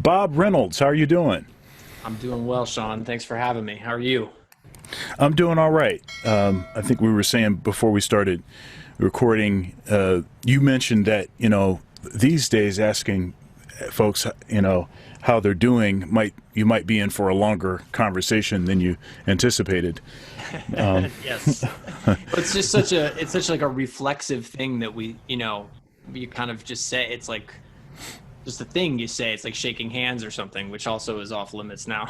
Bob Reynolds, how are you doing? I'm doing well, Sean. Thanks for having me. How are you? I'm doing all right. I think we were saying before we started recording, you mentioned that, these days asking folks, how they're doing you might be in for a longer conversation than you anticipated. Yes. But it's such like a reflexive thing that you kind of just say it's like just a thing you say. It's like shaking hands or something, which also is off limits now.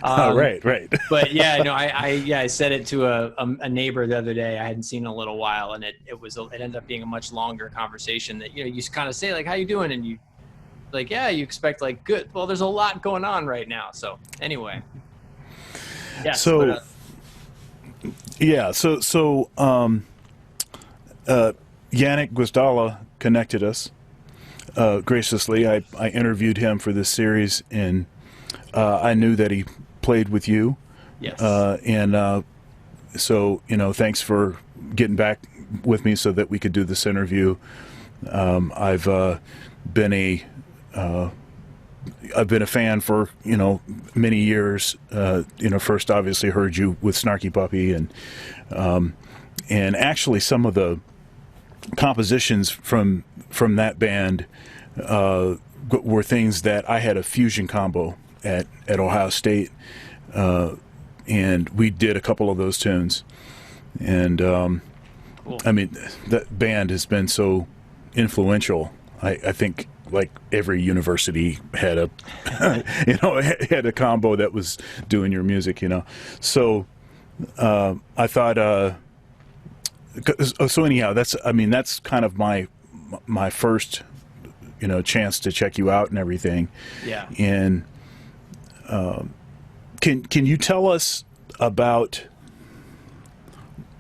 Oh, um, right, right. but yeah, I said it to a neighbor the other day. I hadn't seen in a little while, and it ended up being a much longer conversation that you kind of say like, "How you doing?" and you like, yeah, you expect like good. Well, there's a lot going on right now. So anyway, yes, but So, yeah, Yannick Gwizdala connected us graciously. I interviewed him for this series, and I knew that he played with you. yes, And so, thanks for getting back with me so that we could do this interview. I've been a I've been a fan for many years. First obviously heard you with Snarky Puppy, and actually some of the compositions from that band were things that I had a fusion combo at Ohio State, and we did a couple of those tunes. And cool. I mean, that band has been so influential. I think like every university had a had a combo that was doing your music. So I thought. So anyhow, that's kind of my first chance to check you out and everything. Yeah. And can you tell us about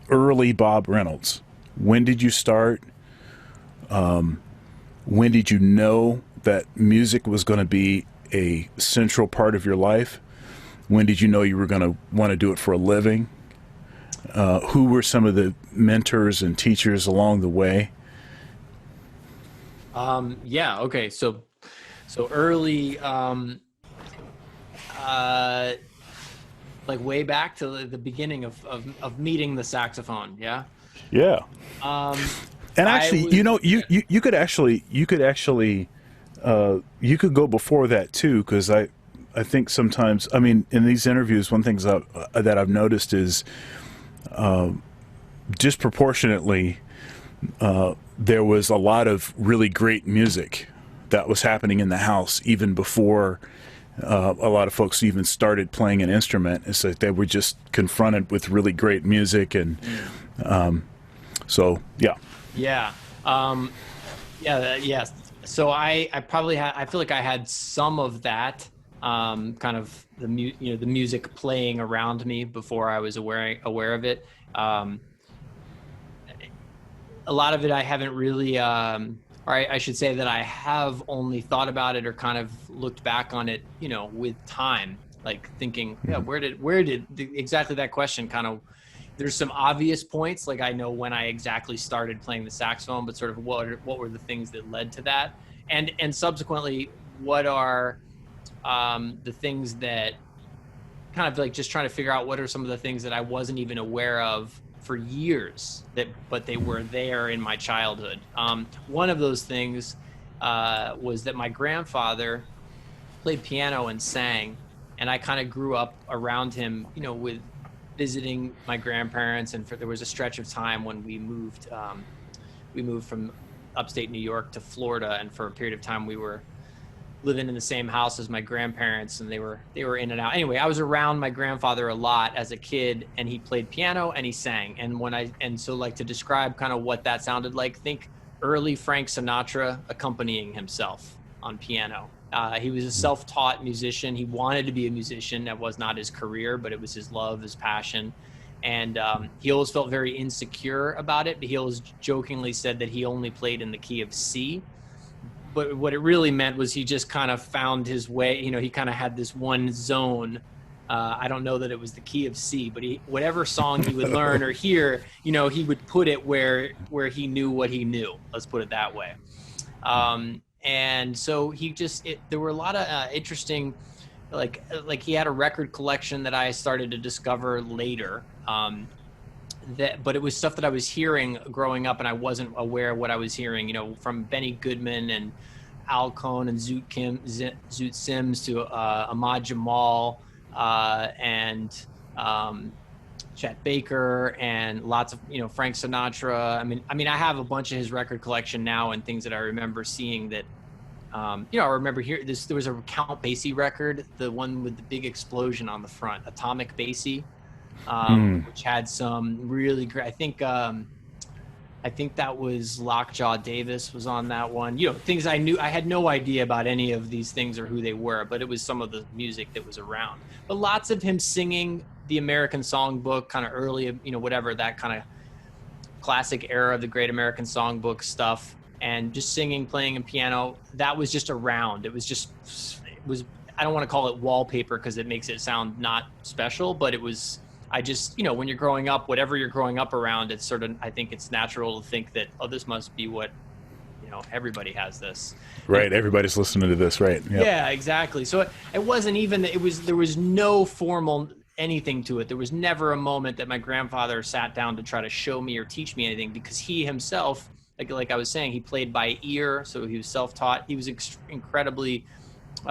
early Bob Reynolds? When did you start? When did you know that music was going to be a central part of your life? When did you know you were going to want to do it for a living? Who were some of the mentors and teachers along the way? Yeah. Okay. So early, uh, like way back to the beginning of meeting the saxophone. Yeah. Yeah. Um, And I actually, was. you could actually you could go before that too, because I think sometimes, I mean, in these interviews, one thing that I've noticed is disproportionately there was a lot of really great music that was happening in the house even before a lot of folks even started playing an instrument. It's like they were just confronted with really great music, and so yeah. Yeah. Um, yeah. Yes. So I probably had. I feel like I had some of that. Kind of the music playing around me before I was aware of it. Um, a lot of it I haven't really, or I should say that I have only thought about it or kind of looked back on it, with time, like thinking, yeah, Mhm. exactly that question kind of, there's some obvious points, like I know when I exactly started playing the saxophone, but sort of what were the things that led to that, and subsequently, what are the things that kind of like just trying to figure out what are some of the things that I wasn't even aware of for years but they were there in my childhood. One of those things was that my grandfather played piano and sang, and I kind of grew up around him, with visiting my grandparents. And there was a stretch of time when we moved from upstate New York to Florida, and for a period of time we were living in the same house as my grandparents, and they were in and out. Anyway, I was around my grandfather a lot as a kid, and he played piano and he sang. And so like to describe kind of what that sounded like, think early Frank Sinatra accompanying himself on piano. He was a self-taught musician. He wanted to be a musician. That was not his career, but it was his love, his passion. And he always felt very insecure about it. But he always jokingly said that he only played in the key of C, but what it really meant was he just kind of found his way. He kind of had this one zone. I don't know that it was the key of C, but whatever song he would learn or hear, he would put it where he knew what he knew. Let's put it that way. And so there were a lot of interesting, like he had a record collection that I started to discover later. But it was stuff that I was hearing growing up, and I wasn't aware of what I was hearing. You know, from Benny Goodman and Al Cohn and Zoot Sims to Ahmad Jamal and Chet Baker and lots of, you know, Frank Sinatra. I mean, I have a bunch of his record collection now and things that I remember seeing that, you know, I remember there was a Count Basie record, the one with the big explosion on the front, Atomic Basie, which had some really great, I think that was Lockjaw Davis was on that one. You know, things I had no idea about any of these things or who they were, but it was some of the music that was around. But lots of him singing the American Songbook, kind of early, you know, whatever, that kind of classic era of the Great American Songbook stuff, and just singing, playing and piano. That was just around. It was, I don't want to call it wallpaper because it makes it sound not special, but it was, you know, when you're growing up, whatever you're growing up around, it's sort of, I think it's natural to think that, oh, this must be what, you know, everybody has this. Right. Everybody's listening to this. Right. Yep. Yeah, exactly. So it wasn't even, there was no formal anything to it. There was never a moment that my grandfather sat down to try to show me or teach me anything, because he himself, like I was saying, he played by ear. So he was self-taught. He was incredibly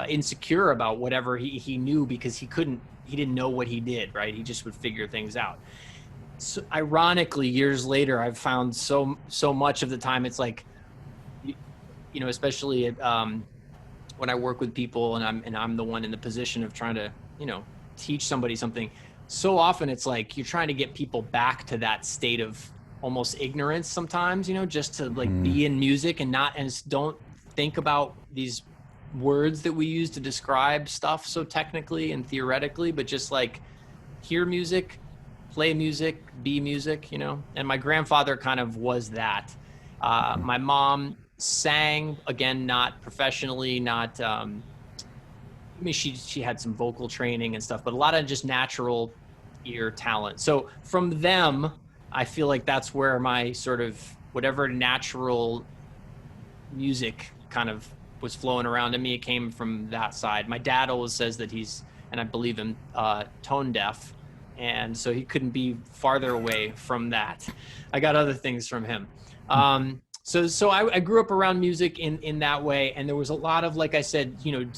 insecure about whatever he knew, because he didn't know what he did, right? He just would figure things out. So ironically, years later, I've found so much of the time, it's like, you know, especially when I work with people and I'm the one in the position of trying to, you know, teach somebody something. So often it's like you're trying to get people back to that state of almost ignorance sometimes, you know, just to like be in music and don't think about these words that we use to describe stuff so technically and theoretically, but just like hear music, play music, be music, you know. And my grandfather kind of was that. My mom sang, again, not professionally, not I mean, she had some vocal training and stuff, but a lot of just natural ear talent. So from them, I feel like that's where my sort of whatever natural music kind of was flowing around in me. It came from that side. My dad always says that he's, and I believe him, tone deaf. And so he couldn't be farther away from that. I got other things from him. So I grew up around music in that way. And there was a lot of, like I said, you know,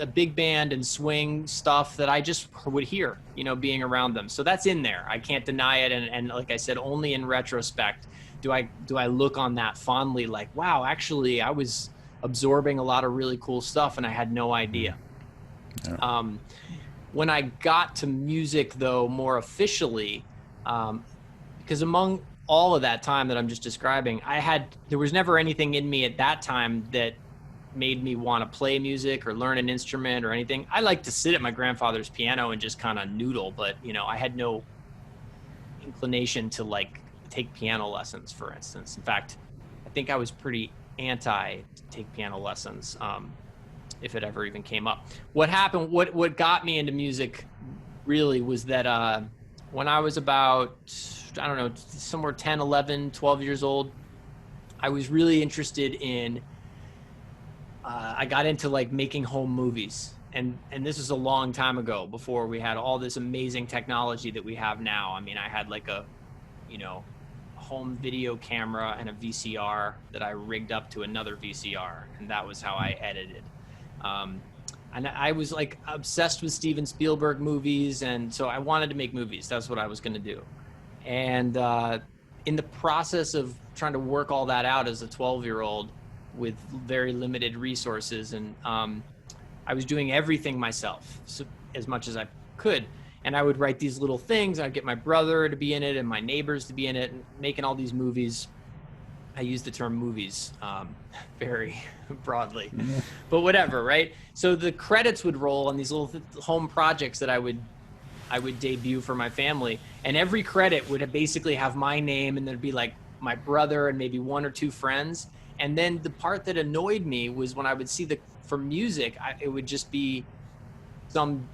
a big band and swing stuff that I just would hear, you know, being around them. So that's in there. I can't deny it. And like I said, only in retrospect do I look on that fondly, like, wow, actually I was absorbing a lot of really cool stuff and I had no idea. Yeah. When I got to music, though, more officially, because among all of that time that I'm just describing, there was never anything in me at that time that made me want to play music or learn an instrument or anything. I like to sit at my grandfather's piano and just kind of noodle, but, you know, I had no inclination to like take piano lessons, for instance. In fact, I think I was pretty anti take piano lessons, if it ever even came up. What happened, what got me into music really was that when I was about, I don't know, somewhere 10, 11, 12 years old, I was really interested in, I got into like making home movies. And this was a long time ago, before we had all this amazing technology that we have now. I mean, I had like a, you know, home video camera and a VCR that I rigged up to another VCR, and that was how I edited. And I was like obsessed with Steven Spielberg movies, and so I wanted to make movies. That's what I was going to do. And in the process of trying to work all that out as a 12-year-old with very limited resources, and I was doing everything myself, so, as much as I could. And I would write these little things. I'd get my brother to be in it and my neighbors to be in it, and making all these movies. I use the term movies very broadly, but whatever, right? So the credits would roll on these little home projects that I would debut for my family. And every credit would basically have my name, and there'd be like my brother and maybe one or two friends. And then the part that annoyed me was when I would see for music, it would just be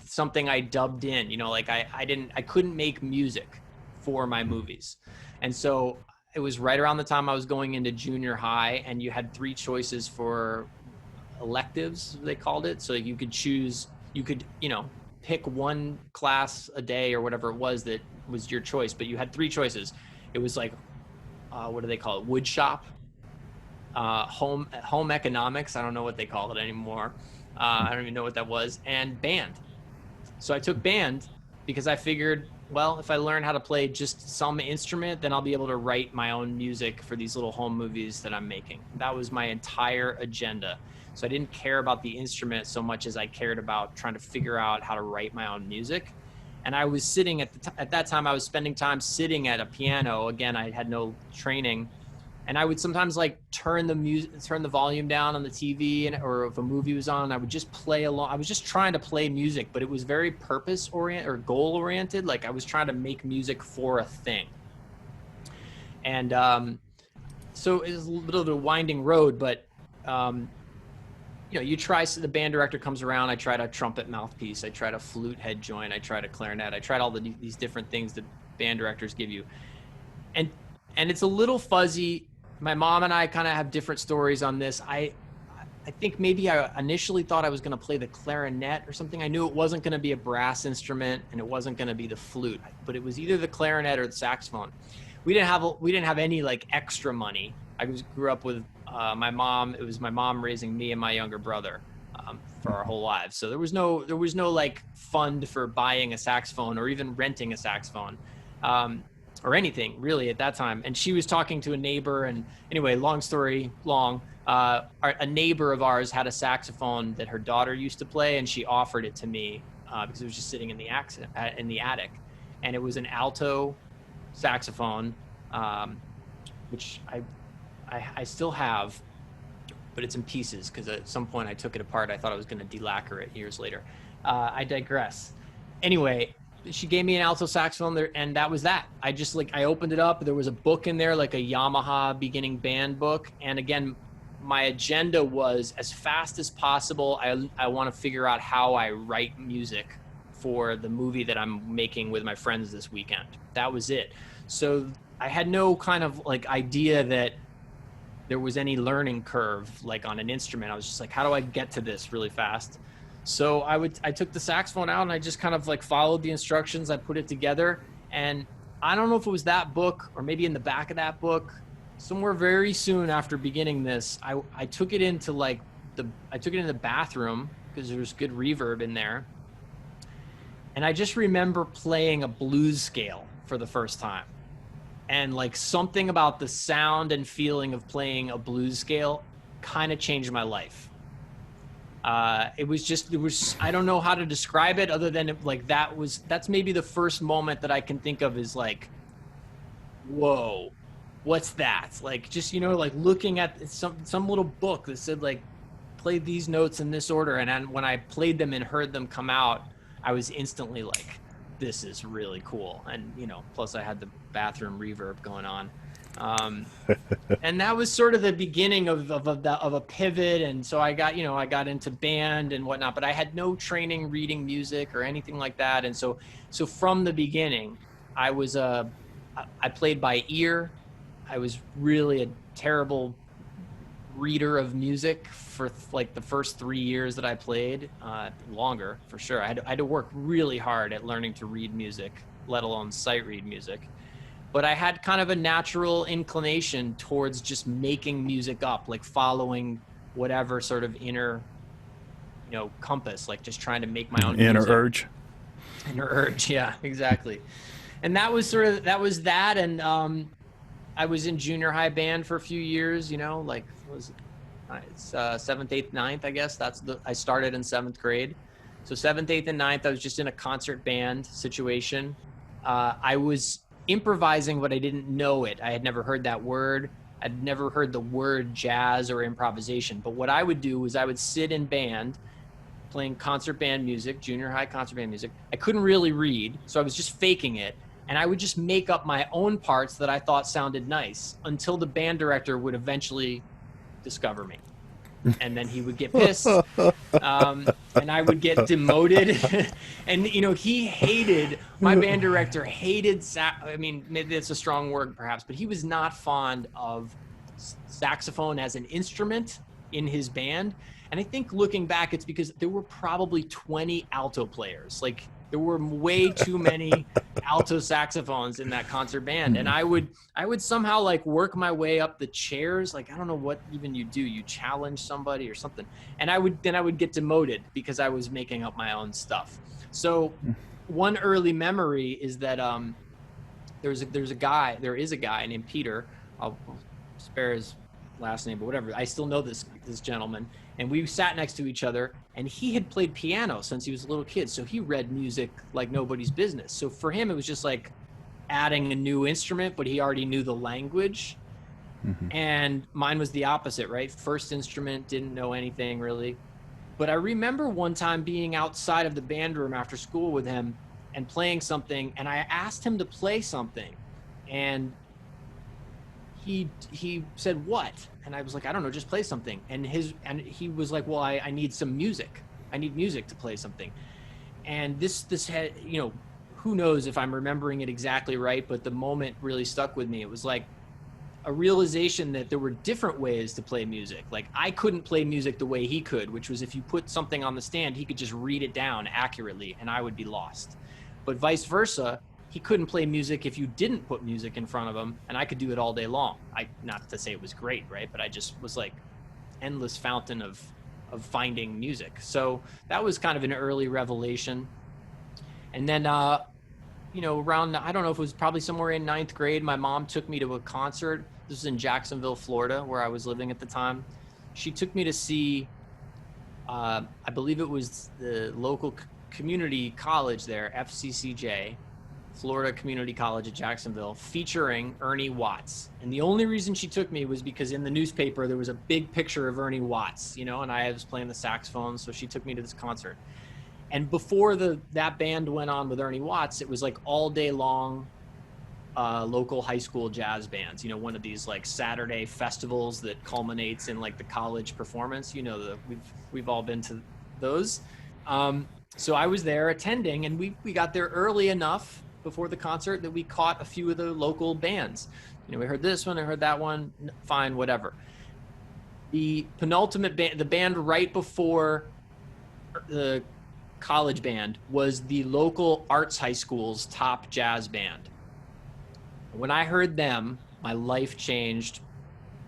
something I dubbed in, you know, like I couldn't make music for my movies. And so it was right around the time I was going into junior high, and you had 3 choices for electives, they called it. So you could choose, you could, you know, pick one class a day or whatever it was that was your choice, but you had 3 choices. It was like, what do they call it? Wood shop, home economics. I don't know what they call it anymore. I don't even know what that was. And band. So I took band because I figured, well, if I learn how to play just some instrument, then I'll be able to write my own music for these little home movies that I'm making. That was my entire agenda. So I didn't care about the instrument so much as I cared about trying to figure out how to write my own music. And I was sitting at that time, I was spending time sitting at a piano. Again, I had no training. And I would sometimes like turn the volume down on the TV, or if a movie was on, I would just play along. I was just trying to play music, but it was very purpose oriented or goal oriented. Like I was trying to make music for a thing. And so it was a little bit of a winding road, but you know, you try, so the band director comes around, I tried a trumpet mouthpiece, I tried a flute head joint, I tried a clarinet, I tried all these different things that band directors give you. And it's a little fuzzy. My mom and I kind of have different stories on this. I think maybe I initially thought I was going to play the clarinet or something. I knew it wasn't going to be a brass instrument and it wasn't going to be the flute, but it was either the clarinet or the saxophone. We didn't have any like extra money. I grew up with my mom. It was my mom raising me and my younger brother for our whole lives. So there was no like fund for buying a saxophone or even renting a saxophone. Or anything really at that time. And she was talking to a neighbor, and anyway, long story long, a neighbor of ours had a saxophone that her daughter used to play, and she offered it to me because it was just sitting in the attic, and it was an alto saxophone, which I still have, but it's in pieces because at some point I took it apart. I thought I was going to delacquer it years later. I digress. Anyway, she gave me an alto saxophone there, and that was that. I just I opened it up. There was a book in there, like a Yamaha beginning band book. And again, my agenda was as fast as possible. I want to figure out how I write music for the movie that I'm making with my friends this weekend. That was it. So I had no kind of like idea that there was any learning curve, like on an instrument. I was just like, how do I get to this really fast? So I took the saxophone out and I just kind of like followed the instructions. I put it together, and I don't know if it was that book or maybe in the back of that book, somewhere very soon after beginning this, I took it into the bathroom because there was good reverb in there. And I just remember playing a blues scale for the first time. And like something about the sound and feeling of playing a blues scale kind of changed my life. It was, I don't know how to describe it other than that's maybe the first moment that I can think of is like, whoa, what's that? Like, just, you know, like looking at some little book that said like, play these notes in this order. And when I played them and heard them come out, I was instantly like, this is really cool. And, you know, plus I had the bathroom reverb going on. And that was sort of the beginning of a pivot. And so I got into band and whatnot, but I had no training reading music or anything like that. And so from the beginning, I played by ear. I was really a terrible reader of music for like the first 3 years that I played, longer for sure. I had to work really hard at learning to read music, let alone sight read music. But I had kind of a natural inclination towards just making music up, like following whatever sort of inner, you know, compass, like just trying to make my own inner music. Inner urge, yeah, exactly. And that was that. And I was in junior high band for a few years, you know, like it's 7th, 8th, 9th, I guess. I started in 7th grade. So 7th, 8th, and 9th, I was just in a concert band situation. I was improvising, but I didn't know it. I had never heard that word. I'd never heard the word jazz or improvisation. But what I would do was I would sit in band playing concert band music, junior high concert band music. I couldn't really read, so I was just faking it. And I would just make up my own parts that I thought sounded nice until the band director would eventually discover me. and then he would get pissed, and I would get demoted. And he hated, my band director hated I mean, maybe that's a strong word perhaps, but he was not fond of saxophone as an instrument in his band. And I think looking back, it's because there were probably 20 alto players. Like, there were way too many alto saxophones in that concert band. And I would somehow like work my way up the chairs. Like, I don't know what even you do. You challenge somebody or something. And I would get demoted because I was making up my own stuff. So one early memory is that there is a guy named Peter. I'll spare his last name, but whatever. I still know this gentleman. And we sat next to each other, and he had played piano since he was a little kid. So he read music like nobody's business. So for him, it was just like adding a new instrument, but he already knew the language. And mine was the opposite, right? First instrument, didn't know anything really. But I remember one time being outside of the band room after school with him and playing something. And I asked him to play something. And he said, what? And I was like, I don't know, just play something. And he was like, well, I need some music. I need music to play something. And this had, who knows if I'm remembering it exactly right, but the moment really stuck with me. It was like a realization that there were different ways to play music. Like, I couldn't play music the way he could, which was if you put something on the stand, he could just read it down accurately and I would be lost. But vice versa, he couldn't play music if you didn't put music in front of him, and I could do it all day long. Not to say it was great, right? But I just was like endless fountain of finding music. So that was kind of an early revelation. And then, around, I don't know if it was probably somewhere in 9th grade, my mom took me to a concert. This was in Jacksonville, Florida, where I was living at the time. She took me to see, I believe it was the local community college there, FCCJ, Florida Community College at Jacksonville, featuring Ernie Watts. And the only reason she took me was because in the newspaper there was a big picture of Ernie Watts, and I was playing the saxophone, so she took me to this concert. And before that band went on with Ernie Watts, it was like all day long local high school jazz bands, one of these like Saturday festivals that culminates in like the college performance. We've all been to those. So I was there attending, and we got there early enough before the concert that we caught a few of the local bands. We heard this one, I heard that one, fine, whatever. The penultimate band, the band right before the college band, was the local arts high school's top jazz band. When I heard them, my life changed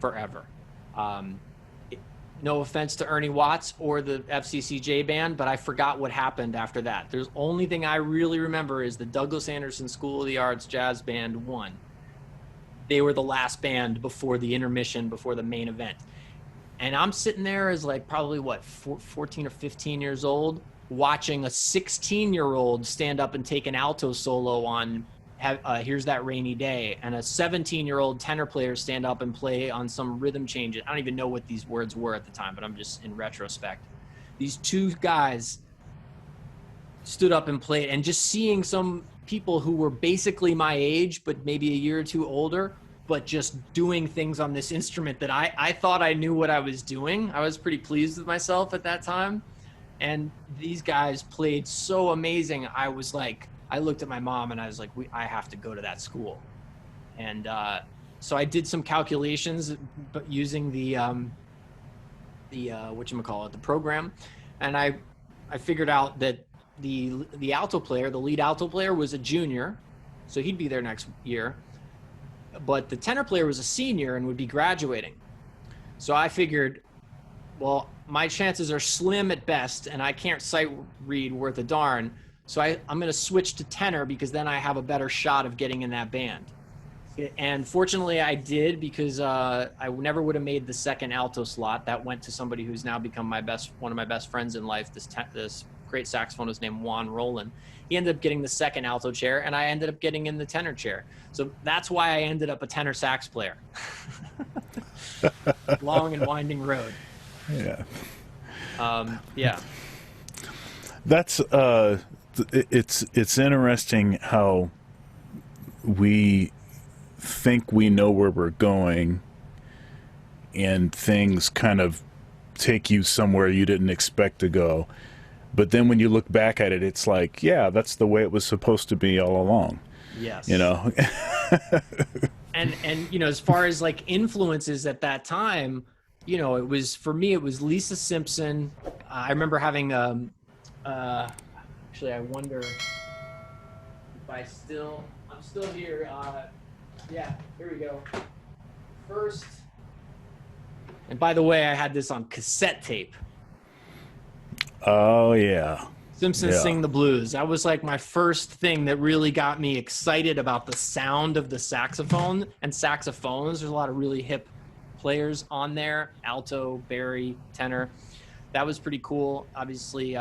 forever. No offense to Ernie Watts or the FCCJ band, but I forgot what happened after that. The only thing I really remember is the Douglas Anderson School of the Arts Jazz Band won. They were the last band before the intermission, before the main event. And I'm sitting there as like probably 14 or 15 years old, watching a 16-year-old stand up and take an alto solo on Here's That Rainy Day, and a 17-year-old tenor player stand up and play on some rhythm changes. I don't even know what these words were at the time, but I'm just in retrospect. These two guys stood up and played, and just seeing some people who were basically my age, but maybe a year or two older, but just doing things on this instrument that I thought I knew what I was doing. I was pretty pleased with myself at that time. And these guys played so amazing. I was like, I looked at my mom and I was like, I have to go to that school. And so I did some calculations, but using the whatchamacallit, the program. And I figured out that the alto player, the lead alto player, was a junior, so he'd be there next year. But the tenor player was a senior and would be graduating. So I figured, well, my chances are slim at best, and I can't sight read worth a darn. So I'm going to switch to tenor because then I have a better shot of getting in that band. And fortunately I did, because I never would have made the second alto slot. That went to somebody who's now become one of my best friends in life. This great saxophonist named Juan Roland. He ended up getting the second alto chair, and I ended up getting in the tenor chair. So that's why I ended up a tenor sax player. Long and winding road. Yeah. Yeah. That's it's interesting how we think we know where we're going, and things kind of take you somewhere you didn't expect to go. But then when you look back at it, it's like, yeah, that's the way it was supposed to be all along. Yes. You know? and you know, as far as like influences at that time, you know, it was, for me, it was Lisa Simpson. I remember having actually, I wonder if I'm still here. Yeah, here we go. First, and by the way, I had this on cassette tape. Oh yeah. Simpsons Sing the Blues. That was like my first thing that really got me excited about the sound of the saxophone and saxophones. There's a lot of really hip players on there, alto, bari, tenor. That was pretty cool, obviously.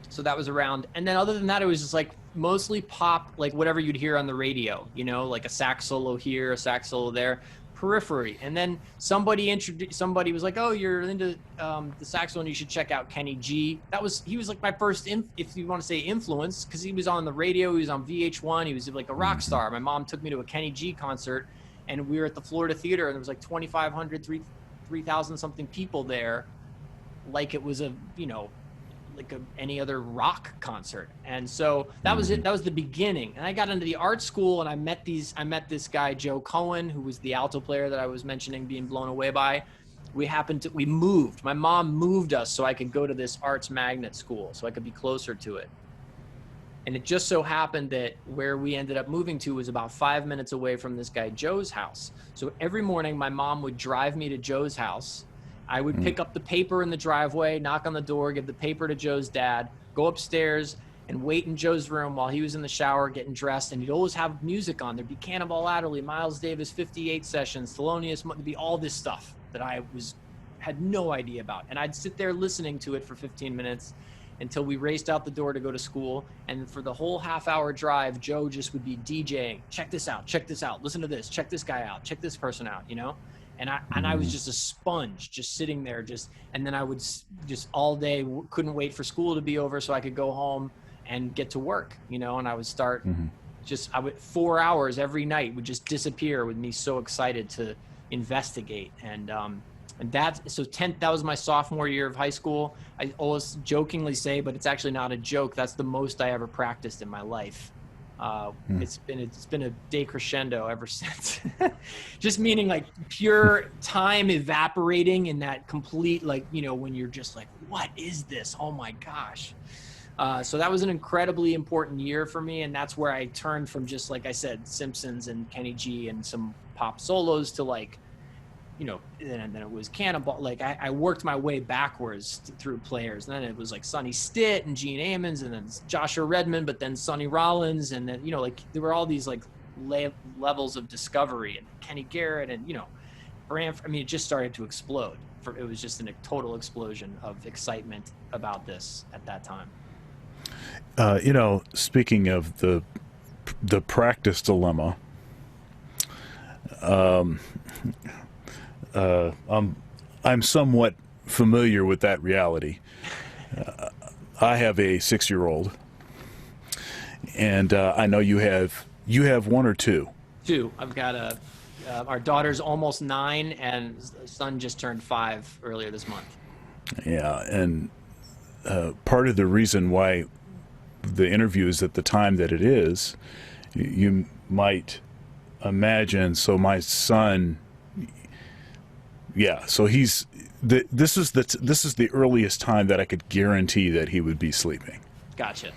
So that was around. And then other than that, it was just like mostly pop, like whatever you'd hear on the radio, you know, like a sax solo here, a sax solo there. Periphery. And then somebody was like, oh, you're into the saxophone, you should check out Kenny G. He was like my first, if you want to say influence, because he was on the radio, he was on VH1, he was like a rock star. My mom took me to a Kenny G concert, and we were at the Florida Theater, and there was like 2,500, 3,000 something people there, like it was a, you know, like any other rock concert. And so that was it. That was the beginning. And I got into the art school, and I met this guy, Joe Cohen, who was the alto player that I was mentioning, being blown away by. We moved. My mom moved us so I could go to this arts magnet school, so I could be closer to it. And it just so happened that where we ended up moving to was about 5 minutes away from this guy, Joe's house. So every morning my mom would drive me to Joe's house. I would pick up the paper in the driveway, knock on the door, give the paper to Joe's dad, go upstairs and wait in Joe's room while he was in the shower getting dressed. And he'd always have music on. There'd be Cannonball Adderley, Miles Davis, 58 Sessions, Thelonious, there'd be all this stuff that I had no idea about. And I'd sit there listening to it for 15 minutes until we raced out the door to go to school. And for the whole half-hour drive, Joe just would be DJing. Check this out, listen to this, check this guy out, check this person out, you know? And I was just a sponge, just sitting there, and then I would just all day, couldn't wait for school to be over so I could go home and get to work, you know, and I would start 4 hours every night would just disappear with me so excited to investigate. And that was my sophomore year of high school. I always jokingly say, but it's actually not a joke, that's the most I ever practiced in my life. It's been a decrescendo ever since. Just meaning like pure time evaporating in that complete, like, you know, when you're just like, what is this? Oh my gosh. So that was an incredibly important year for me. And that's where I turned from just, like I said, Simpsons and Kenny G and some pop solos to, like, you know, and then it was Cannonball. Like I worked my way backwards through players. And then it was like Sonny Stitt and Gene Ammons, and then Joshua Redman, but then Sonny Rollins. And then, you know, like there were all these like levels of discovery, and Kenny Garrett, and, you know, I mean, it just started to explode. It was just a total explosion of excitement about this at that time. You know, speaking of the practice dilemma, I'm somewhat familiar with that reality. I have a 6-year-old, and I know you have one or two. Two. I've got our daughter's almost 9, and son just turned 5 earlier this month. Yeah, and part of the reason why the interview is at the time that it is, you might imagine. So my son. Yeah, so this is the earliest time that I could guarantee that he would be sleeping. Gotcha.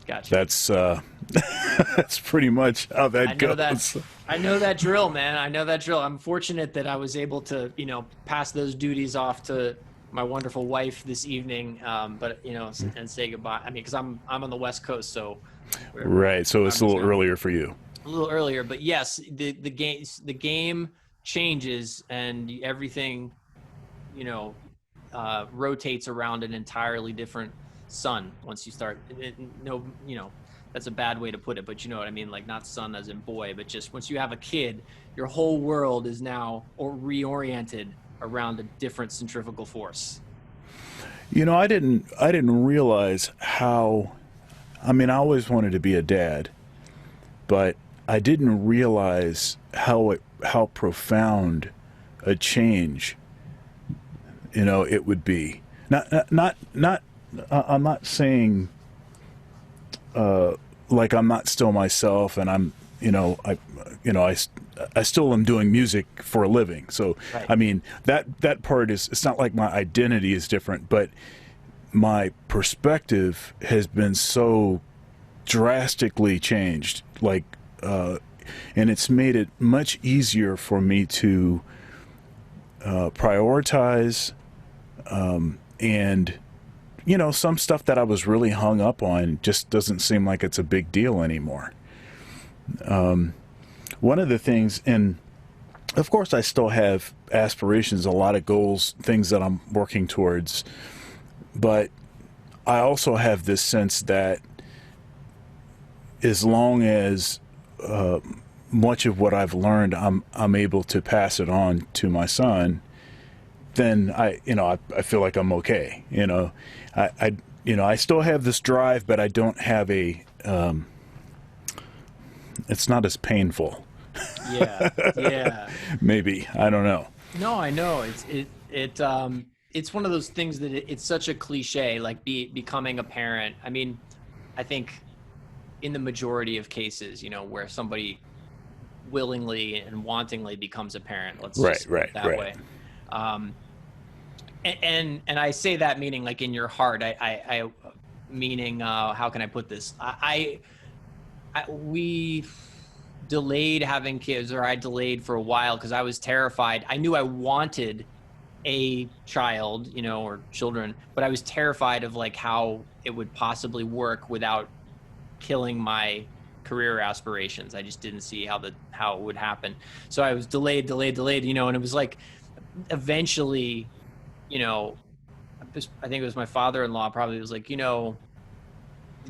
That's that's pretty much how that goes. I know that drill, man. I know that drill. I'm fortunate that I was able to, you know, pass those duties off to my wonderful wife this evening, but, you know, and say goodbye. I mean, because I'm on the West Coast, so right. So it's a little earlier for you. A little earlier, but yes, the game changes, and everything, you know, rotates around an entirely different sun once you start. You know, that's a bad way to put it, but you know what I mean, like not son as in boy, but just once you have a kid, your whole world is now reoriented around a different centrifugal force. You know, I didn't realize how, I mean, I always wanted to be a dad, but I didn't realize how profound a change it would be. I'm not saying like I'm not still myself, and I'm, I still am doing music for a living. So, Right. I mean, that part is, it's not like my identity is different, but my perspective has been so drastically changed, like, and it's made it much easier for me to prioritize, and some stuff that I was really hung up on just doesn't seem like it's a big deal anymore. One of the things, and of course I still have aspirations, a lot of goals, things that I'm working towards, but I also have this sense that as long as much of what I've learned, I'm able to pass it on to my son, then I feel like I'm okay. I still have this drive, but I don't have it's not as painful. Yeah. Yeah. Maybe, I don't know. No, I know. It's one of those things that it's such a cliche, like becoming a parent. I mean, I think in the majority of cases, where somebody willingly and wantingly becomes a parent, let's just put it that way. And I say that meaning like in your heart. I meaning how can I put this? We delayed having kids, or I delayed for a while because I was terrified. I knew I wanted a child, or children, but I was terrified of like how it would possibly work without killing my career aspirations. I just didn't see how it would happen. So I was delayed, and it was like eventually, I think it was my father-in-law probably was like,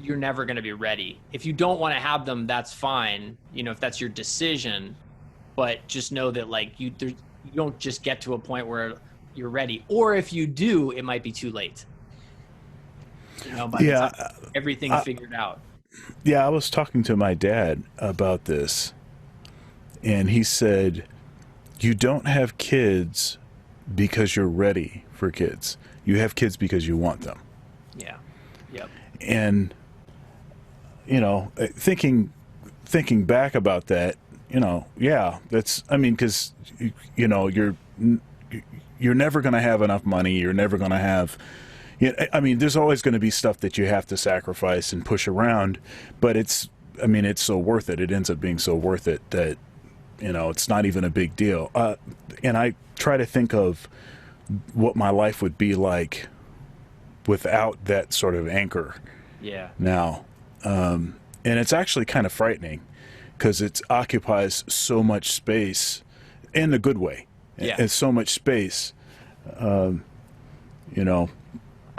you're never going to be ready. If you don't want to have them, that's fine. If that's your decision, but just know that like you don't just get to a point where you're ready. Or if you do, it might be too late. By the time everything's figured out. Yeah, I was talking to my dad about this, and he said, you don't have kids because you're ready for kids. You have kids because you want them. Yeah. Yep. And thinking back about that, that's, I mean, because you're never going to have enough money. You're never going to have, there's always going to be stuff that you have to sacrifice and push around, but it's so worth it. It ends up being so worth it that, it's not even a big deal. And I try to think of what my life would be like without that sort of anchor. Yeah. Now, and it's actually kind of frightening because it occupies so much space in a good way. Yeah. And so much space, I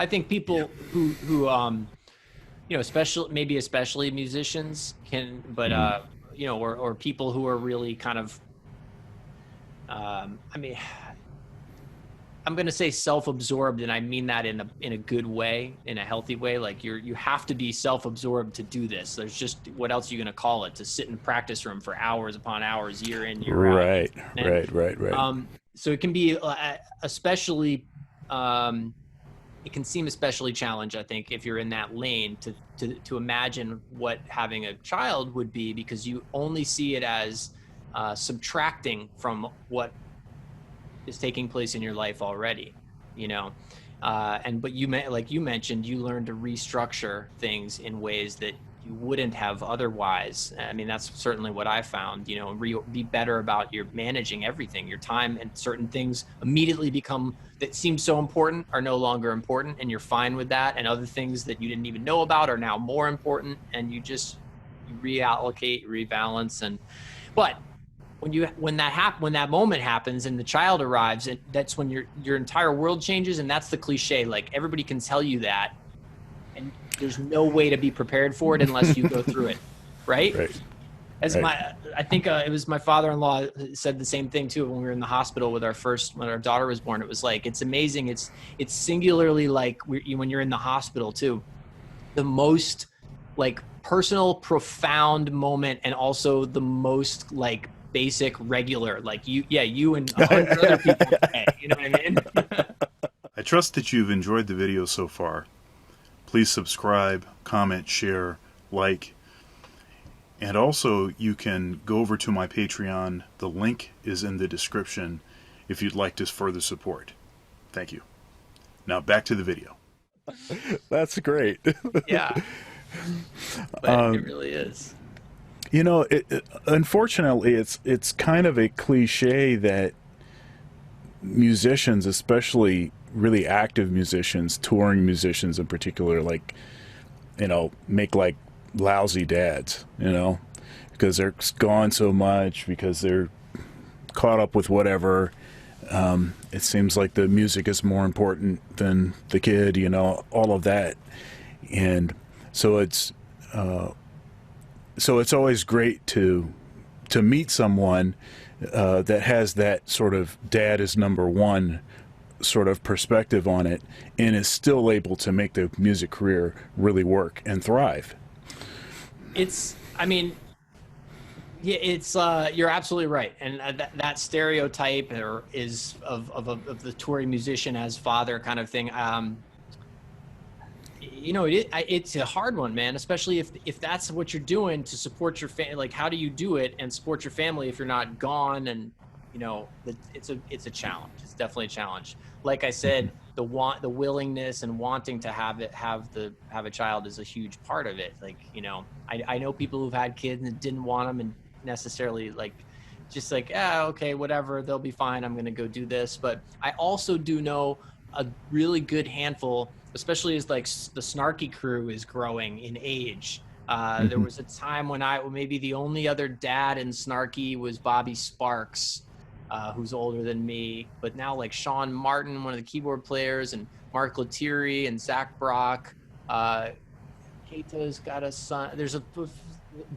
think people who especially musicians can, but or people who are really kind of, I'm going to say self-absorbed, and I mean that in a good way, in a healthy way. Like you have to be self-absorbed to do this. There's just, what else are you going to call it? To sit in practice room for hours upon hours, year in, year out. Right. So it can be especially, it can seem especially challenged, I think, if you're in that lane to imagine what having a child would be, because you only see it as subtracting from what is taking place in your life already, but like you mentioned, you learn to restructure things in ways that you wouldn't have otherwise. I mean, that's certainly what I found, be better about your managing everything, your time, and certain things immediately that seem so important are no longer important, and you're fine with that. And other things that you didn't even know about are now more important, and you reallocate, rebalance. But when that moment happens and the child arrives, and that's when your entire world changes. And that's the cliche. Like everybody can tell you that, and there's no way to be prepared for it unless you go through it. Right. I think it was my father-in-law said the same thing too when we were in the hospital when our daughter was born. It was like, it's amazing. It's singularly like when you're in the hospital too, the most like personal, profound moment, and also the most like basic, regular, like you and 100 other people. You know what I mean? trust that you've enjoyed the video so far. Please subscribe, comment, share, like, and also you can go over to my Patreon. The link is in the description if you'd like to further support. Thank you. Now back to the video. That's great. Yeah. But it really is. You know, unfortunately, it's kind of a cliche that musicians, especially really active musicians, touring musicians in particular, like, you know, make like lousy dads, you know, because they're gone so much, because they're caught up with whatever. It seems like the music is more important than the kid, you know, all of that. And so it's always great to meet someone that has that sort of dad is number one sort of perspective on it, and is still able to make the music career really work and thrive. I mean, yeah, you're absolutely right, and that stereotype is of the touring musician as father kind of thing. You know, it's a hard one, man, especially if that's what you're doing to support your family. Like, how do you do it and support your family if you're not gone? And, you know, it's a challenge. It's definitely a challenge. Like I said, the willingness and wanting to have a child is a huge part of it. Like, you know, I know people who've had kids and didn't want them, and necessarily like, just like, okay, whatever, they'll be fine, I'm going to go do this. But I also do know a really good handful, especially as like the Snarky crew is growing in age. There was a time when maybe the only other dad in Snarky was Bobby Sparks, who's older than me, but now like Sean Martin, one of the keyboard players, and Mark Lettieri and Zach Brock, Keita's got a son. There's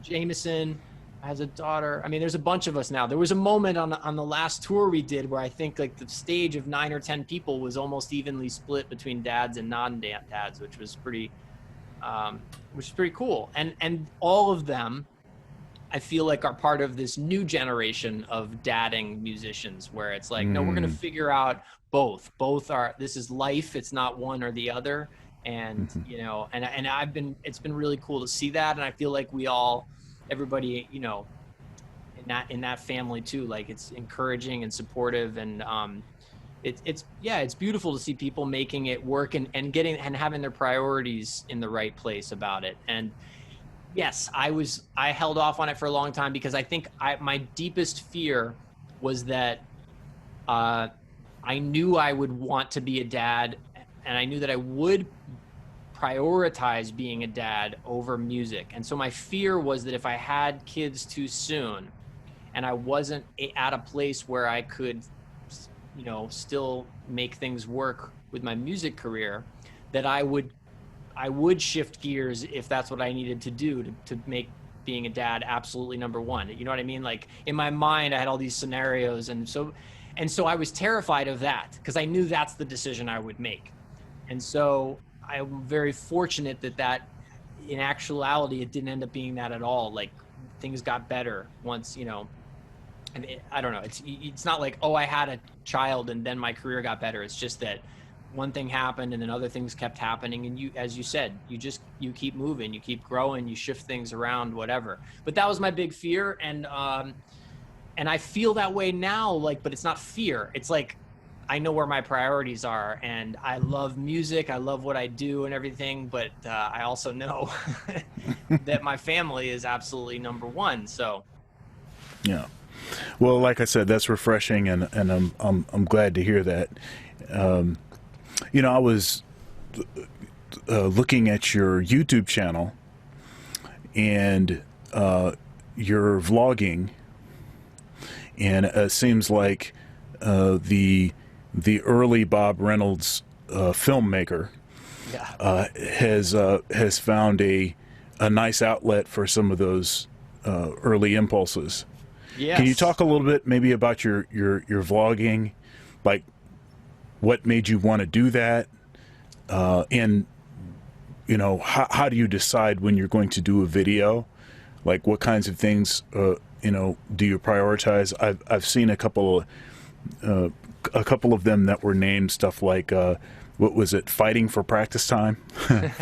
Jameson has a daughter. I mean, there's a bunch of us now. There was a moment on the last tour we did where I think like the stage of 9 or 10 people was almost evenly split between dads and non-dads, which was pretty cool. And all of them, I feel like, are part of this new generation of dadding musicians, where it's like, no, we're going to figure out both are, this is life. It's not one or the other. And, you know, and it's been really cool to see that. And I feel like everybody, you know, in that family too, like, it's encouraging and supportive, and it's beautiful to see people making it work and having their priorities in the right place about it. And yes, I held off on it for a long time because I think my deepest fear was that I knew I would want to be a dad, and I knew that I would prioritize being a dad over music. And so my fear was that if I had kids too soon and I wasn't at a place where I could, you know, still make things work with my music career, that I would shift gears if that's what I needed to do to make being a dad absolutely number one. You know what I mean? Like, in my mind, I had all these scenarios. And so I was terrified of that because I knew that's the decision I would make. And so I'm very fortunate that in actuality, it didn't end up being that at all. Like, things got better once, you know, and I don't know. It's not like, oh, I had a child and then my career got better. It's just that one thing happened and then other things kept happening. And you, as you said, you keep moving, you keep growing, you shift things around, whatever. But that was my big fear. And I feel that way now, like, but it's not fear. It's like, I know where my priorities are, and I love music. I love what I do and everything, but I also know that my family is absolutely number one. So, yeah. Well, like I said, that's refreshing, and I'm glad to hear that. You know, I was looking at your YouTube channel and your vlogging, and it seems like the early Bob Reynolds filmmaker has found a nice outlet for some of those early impulses. Yes. Can you talk a little bit maybe about your vlogging, like what made you want to do that, and you know, how do you decide when you're going to do a video? Like, what kinds of things you know, do you prioritize? I've seen a couple of a couple of them that were named stuff like, what was it, fighting for practice time,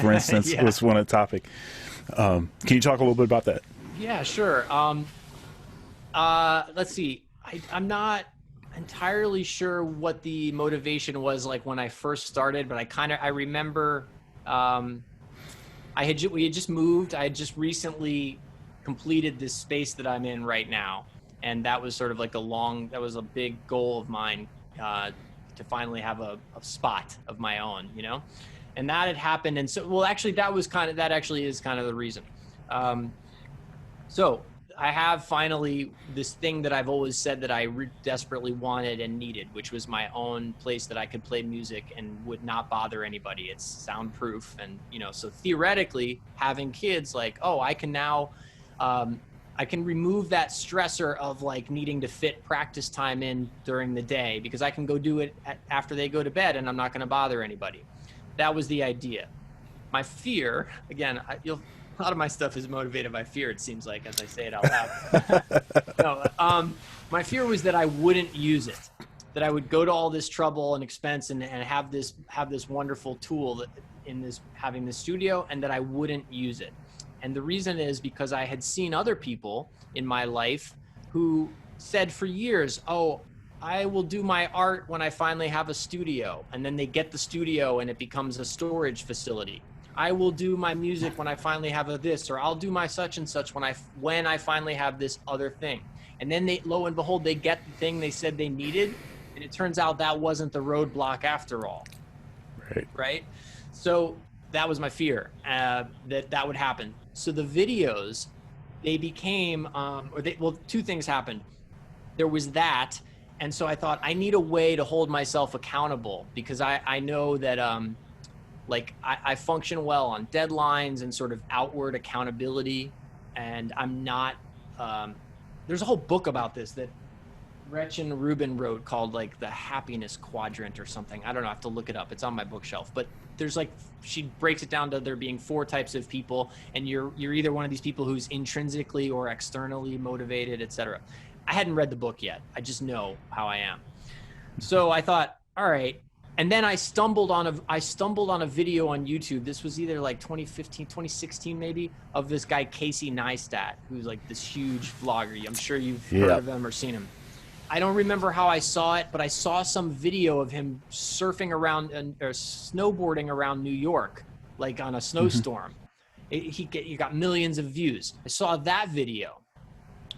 for instance, Yeah. was one of the topic. Can you talk a little bit about that? Yeah, sure. Let's see. I'm not entirely sure what the motivation was like when I first started, but I remember we had just moved. I had just recently completed this space that I'm in right now, and that was sort of like that was a big goal of mine, to finally have a spot of my own, you know, and that had happened. And so, well, actually, that actually is kind of the reason. So I have finally this thing that I've always said that I desperately wanted and needed, which was my own place that I could play music and would not bother anybody. It's soundproof. And, you know, so theoretically having kids, like, oh, I can now, I can remove that stressor of like needing to fit practice time in during the day, because I can go do it after they go to bed and I'm not going to bother anybody. That was the idea. My fear, again, a lot of my stuff is motivated by fear, it seems like, as I say it out loud. No, my fear was that I wouldn't use it, that I would go to all this trouble and expense and have this wonderful tool having this studio, and that I wouldn't use it. And the reason is because I had seen other people in my life who said for years, oh, I will do my art when I finally have a studio. And then they get the studio and it becomes a storage facility. I will do my music when I finally have this, or I'll do my such and such when I finally have this other thing. And then lo and behold, they get the thing they said they needed. And it turns out that wasn't the roadblock after all. Right. So that was my fear, that would happen. So the videos, they became, two things happened. There was that. And so I thought, I need a way to hold myself accountable, because I know that, I function well on deadlines and sort of outward accountability. And I'm not, there's a whole book about this that Gretchen Rubin wrote called like the happiness quadrant or something. I don't know, I have to look it up. It's on my bookshelf, but there's like, she breaks it down to there being 4 types of people, and you're either one of these people who's intrinsically or externally motivated, etc. I hadn't read the book yet. I just know how I am. So I thought, all right. And then I stumbled on a video on YouTube. This was either like 2015, 2016 maybe, of this guy Casey Neistat, who's like this huge vlogger. I'm sure you've heard of him or seen him. I don't remember how I saw it, but I saw some video of him surfing around or snowboarding around New York, like on a snowstorm. He got millions of views. I saw that video.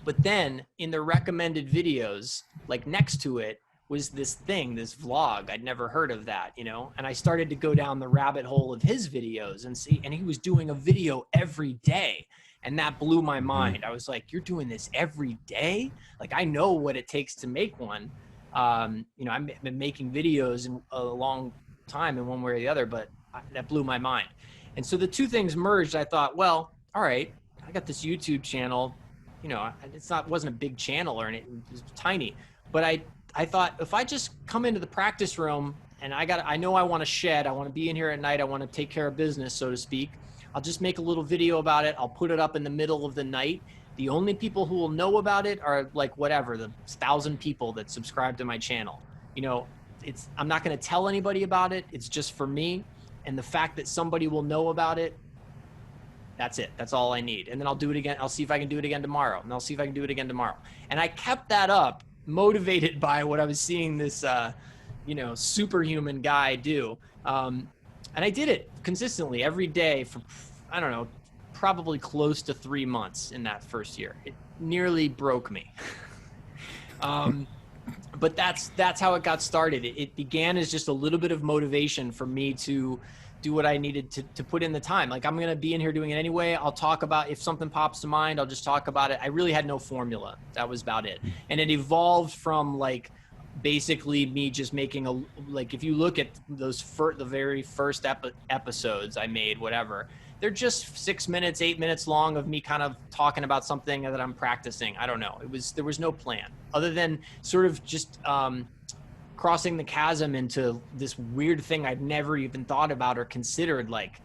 But then in the recommended videos, like next to it, was this vlog. I'd never heard of that, you know? And I started to go down the rabbit hole of his videos and he was doing a video every day. And that blew my mind. I was like, you're doing this every day? Like, I know what it takes to make one. You know, I've been making videos in a long time in one way or the other, but that blew my mind. And so the two things merged. I thought, well, all right, I got this YouTube channel. You know, wasn't a big channel or anything, it was tiny, but I thought, if I just come into the practice room and I know I want to shed, I want to be in here at night, I want to take care of business, so to speak. I'll just make a little video about it. I'll put it up in the middle of the night. The only people who will know about it are like whatever, the 1,000 people that subscribe to my channel. You know, I'm not going to tell anybody about it. It's just for me. And the fact that somebody will know about it, that's it. That's all I need. And then I'll do it again. I'll see if I can do it again tomorrow. And I'll see if I can do it again tomorrow. And I kept that up, motivated by what I was seeing this, you know, superhuman guy do. And I did it consistently every day for, I don't know, probably close to 3 months in that first year. It nearly broke me. But that's how it got started. It began as just a little bit of motivation for me to do what I needed to put in the time. Like, I'm going to be in here doing it anyway. I'll talk about, if something pops to mind, I'll just talk about it. I really had no formula. That was about it. And it evolved from like, basically me just making like, if you look at those the very first episodes I made, whatever, they're just 6 minutes, 8 minutes long of me kind of talking about something that I'm practicing. I don't know. There was no plan other than sort of just, crossing the chasm into this weird thing I'd never even thought about or considered, like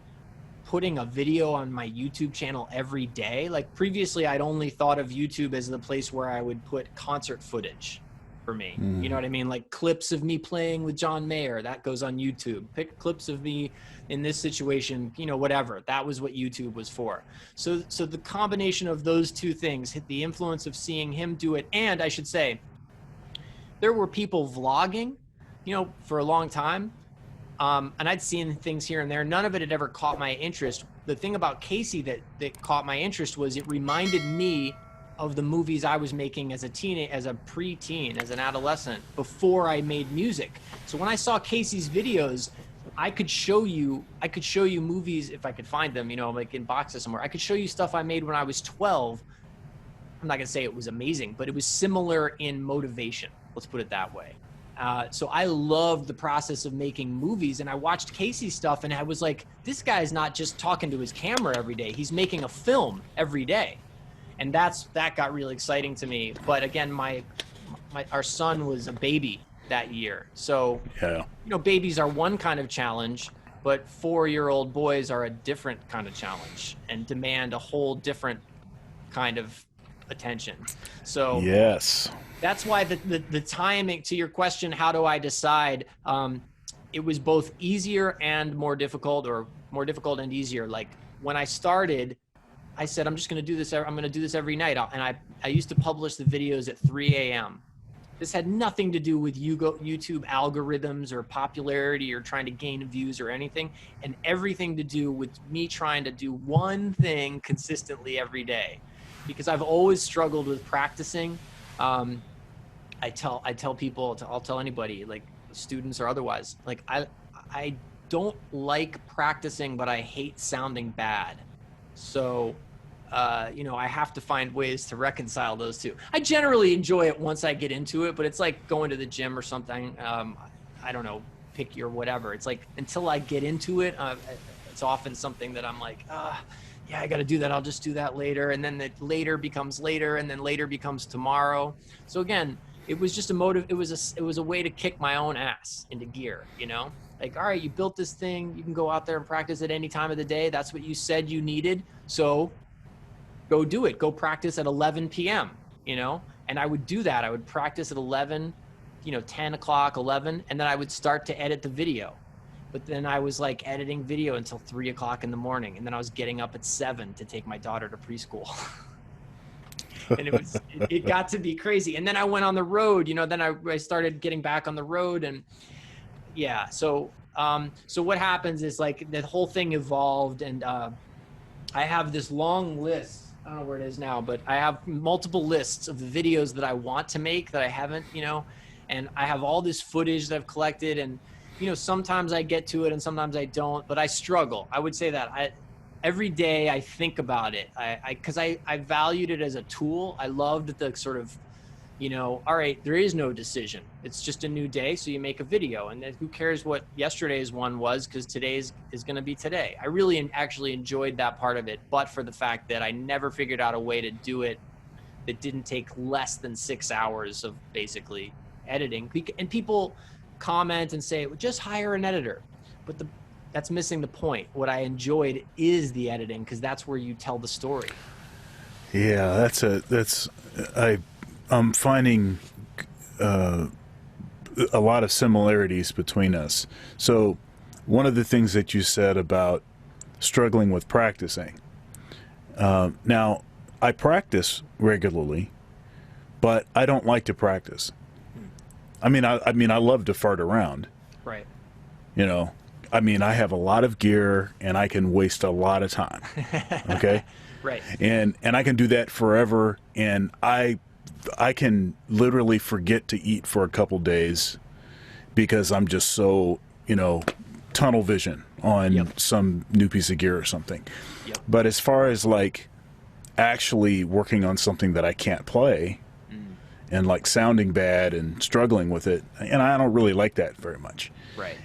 putting a video on my YouTube channel every day. Like previously I'd only thought of YouTube as the place where I would put concert footage. for me. You know what I mean? Like clips of me playing with John Mayer, that goes on YouTube. Pick clips of me in this situation, you know, whatever. That was what YouTube was for. So the combination of those two things, the influence of seeing him do it, and I should say, there were people vlogging, you know, for a long time. And I'd seen things here and there. None of it had ever caught my interest. The thing about Casey that caught my interest was it reminded me of the movies I was making as a preteen, as an adolescent, before I made music. So when I saw Casey's videos, I could show you movies if I could find them, you know, like in boxes somewhere. I could show you stuff I made when I was 12. I'm not gonna say it was amazing, but it was similar in motivation. Let's put it that way. So I loved the process of making movies, and I watched Casey's stuff and I was like, this guy's not just talking to his camera every day. He's making a film every day. And that got really exciting to me. But again, our son was a baby that year. So, yeah, you know, babies are one kind of challenge, but 4-year-old boys are a different kind of challenge and demand a whole different kind of attention. So yes, that's why the timing, to your question, how do I decide? It was both easier and more difficult, or more difficult and easier. Like when I started, I said, I'm just going to do this. I'm going to do this every night. And I used to publish the videos at 3 a.m. This had nothing to do with YouTube algorithms or popularity or trying to gain views or anything, and everything to do with me trying to do one thing consistently every day, because I've always struggled with practicing. I tell people, I'll tell anybody, like students or otherwise, like I don't like practicing, but I hate sounding bad. So, you know, I have to find ways to reconcile those two. I generally enjoy it once I get into it, but it's like going to the gym or something. I don't know, pick your whatever. It's like until I get into it, it's often something that I'm like, yeah, I got to do that. I'll just do that later. And then the later becomes later, and then later becomes tomorrow. So again, it was just a motive. It was a way to kick my own ass into gear, you know? Like, all right, you built this thing. You can go out there and practice at any time of the day. That's what you said you needed. So go do it. Go practice at 11 p.m., you know? And I would do that. I would practice at 11, you know, 10 o'clock, 11, and then I would start to edit the video. But then I was like editing video until 3 o'clock in the morning. And then I was getting up at 7 to take my daughter to preschool. And it got to be crazy. And then I went on the road, you know, then I started getting back on the road, and yeah. So what happens is, like, the whole thing evolved, and I have this long list. I don't know where it is now, but I have multiple lists of the videos that I want to make that I haven't, you know, and I have all this footage that I've collected, and, you know, sometimes I get to it and sometimes I don't, but I struggle. I would say that every day I think about it. Cause I valued it as a tool. I loved the sort of, you know, all right, there is no decision. It's just a new day. So you make a video, and then who cares what yesterday's one was, because today's is going to be today. I really actually enjoyed that part of it, but for the fact that I never figured out a way to do it that didn't take less than 6 hours of basically editing. And people comment and say, well, just hire an editor. But that's missing the point. What I enjoyed is the editing, because that's where you tell the story. Yeah, I'm finding a lot of similarities between us. So one of the things that you said about struggling with practicing. Now, I practice regularly, but I don't like to practice. I mean, I love to fart around. Right. You know, I mean, I have a lot of gear and I can waste a lot of time. Okay. Right. And I can do that forever. And I can literally forget to eat for a couple days because I'm just so, you know, tunnel vision on some new piece of gear or something. Yep. But as far as like actually working on something that I can't play, and like sounding bad and struggling with it, and I don't really like that very much. Right.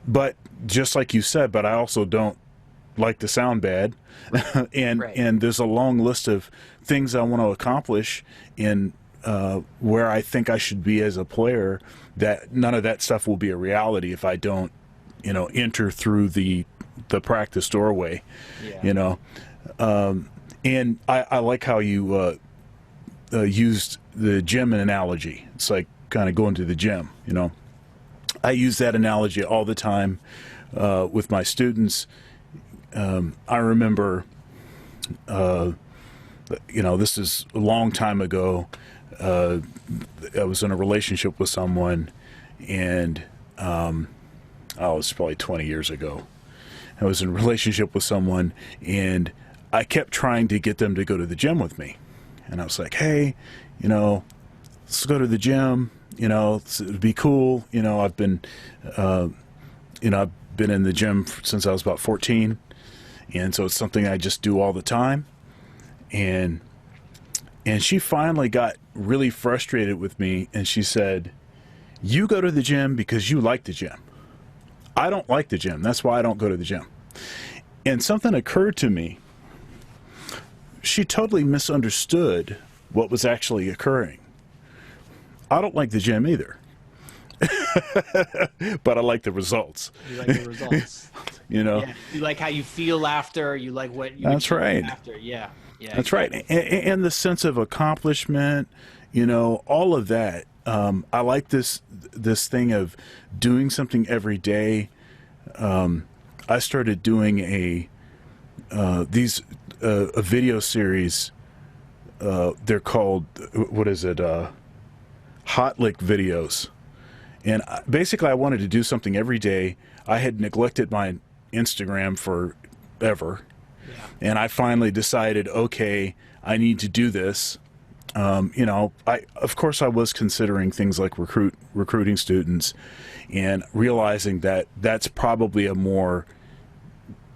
But just like you said, but I also don't like to sound bad. And there's a long list of things I want to accomplish in where I think I should be as a player, that none of that stuff will be a reality if I don't, you know, enter through the practice doorway. You know. And I like how you used the gym analogy. It's like kind of going to the gym, you know. I use that analogy all the time with my students. I remember, you know, this is a long time ago. I was in a relationship with someone, and oh, it was probably 20 years ago. I was in a relationship with someone, and I kept trying to get them to go to the gym with me. And I was like, hey, you know, let's go to the gym. You know, it'd be cool. You know, I've been in the gym since I was about 14. And so it's something I just do all the time. And she finally got really frustrated with me, and she said, you go to the gym because you like the gym. I don't like the gym. That's why I don't go to the gym. And something occurred to me. She totally misunderstood what was actually occurring. I don't like the gym either. But I like the results. You like the results. You know? Yeah. You like how you feel after. You like what you That's right. after. Yeah. Yeah. That's right. And the sense of accomplishment, you know, all of that. I like this thing of doing something every day. I started doing a video series. They're called, what is it? Hot Lick videos. And basically I wanted to do something every day. I had neglected my Instagram forever. Yeah. And I finally decided, okay, I need to do this. You know, of course I was considering things like recruiting students, and realizing that that's probably a more,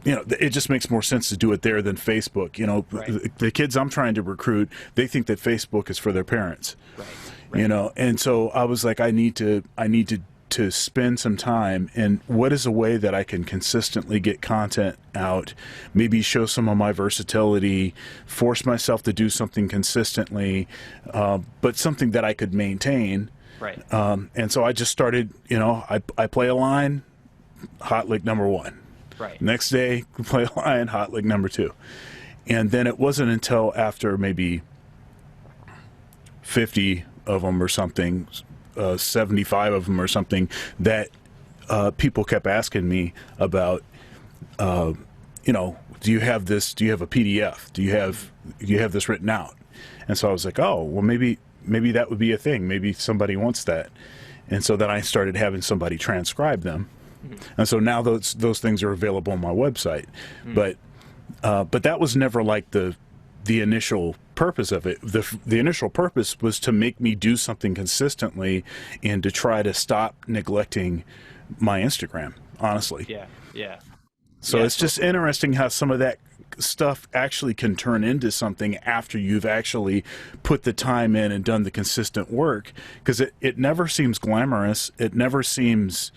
you know, it just makes more sense to do it there than Facebook. You know, right. The kids I'm trying to recruit, they think that Facebook is for their parents. Right. Right. You know, and so I was like, I need to spend some time, and what is a way that I can consistently get content out, maybe show some of my versatility, force myself to do something consistently, but something that I could maintain. Right. And so I just started, you know, I play a line, Hot Lick number 1. Right. Next day, play a line, Hot Lick number 2. And then it wasn't until after maybe 50 of them or something, 75 of them or something, that people kept asking me about, you know, do you have this? Do you have a PDF? Do you have this written out? And so I was like, oh, well, maybe that would be a thing. Maybe somebody wants that. And so then I started having somebody transcribe them. Mm-hmm. And so now those things are available on my website. Mm-hmm. But that was never like the initial purpose of it. The initial purpose was to make me do something consistently and to try to stop neglecting my Instagram, honestly. Yeah, yeah. So it's just interesting how some of that stuff actually can turn into something after you've actually put the time in and done the consistent work, because it never seems glamorous. It never seems,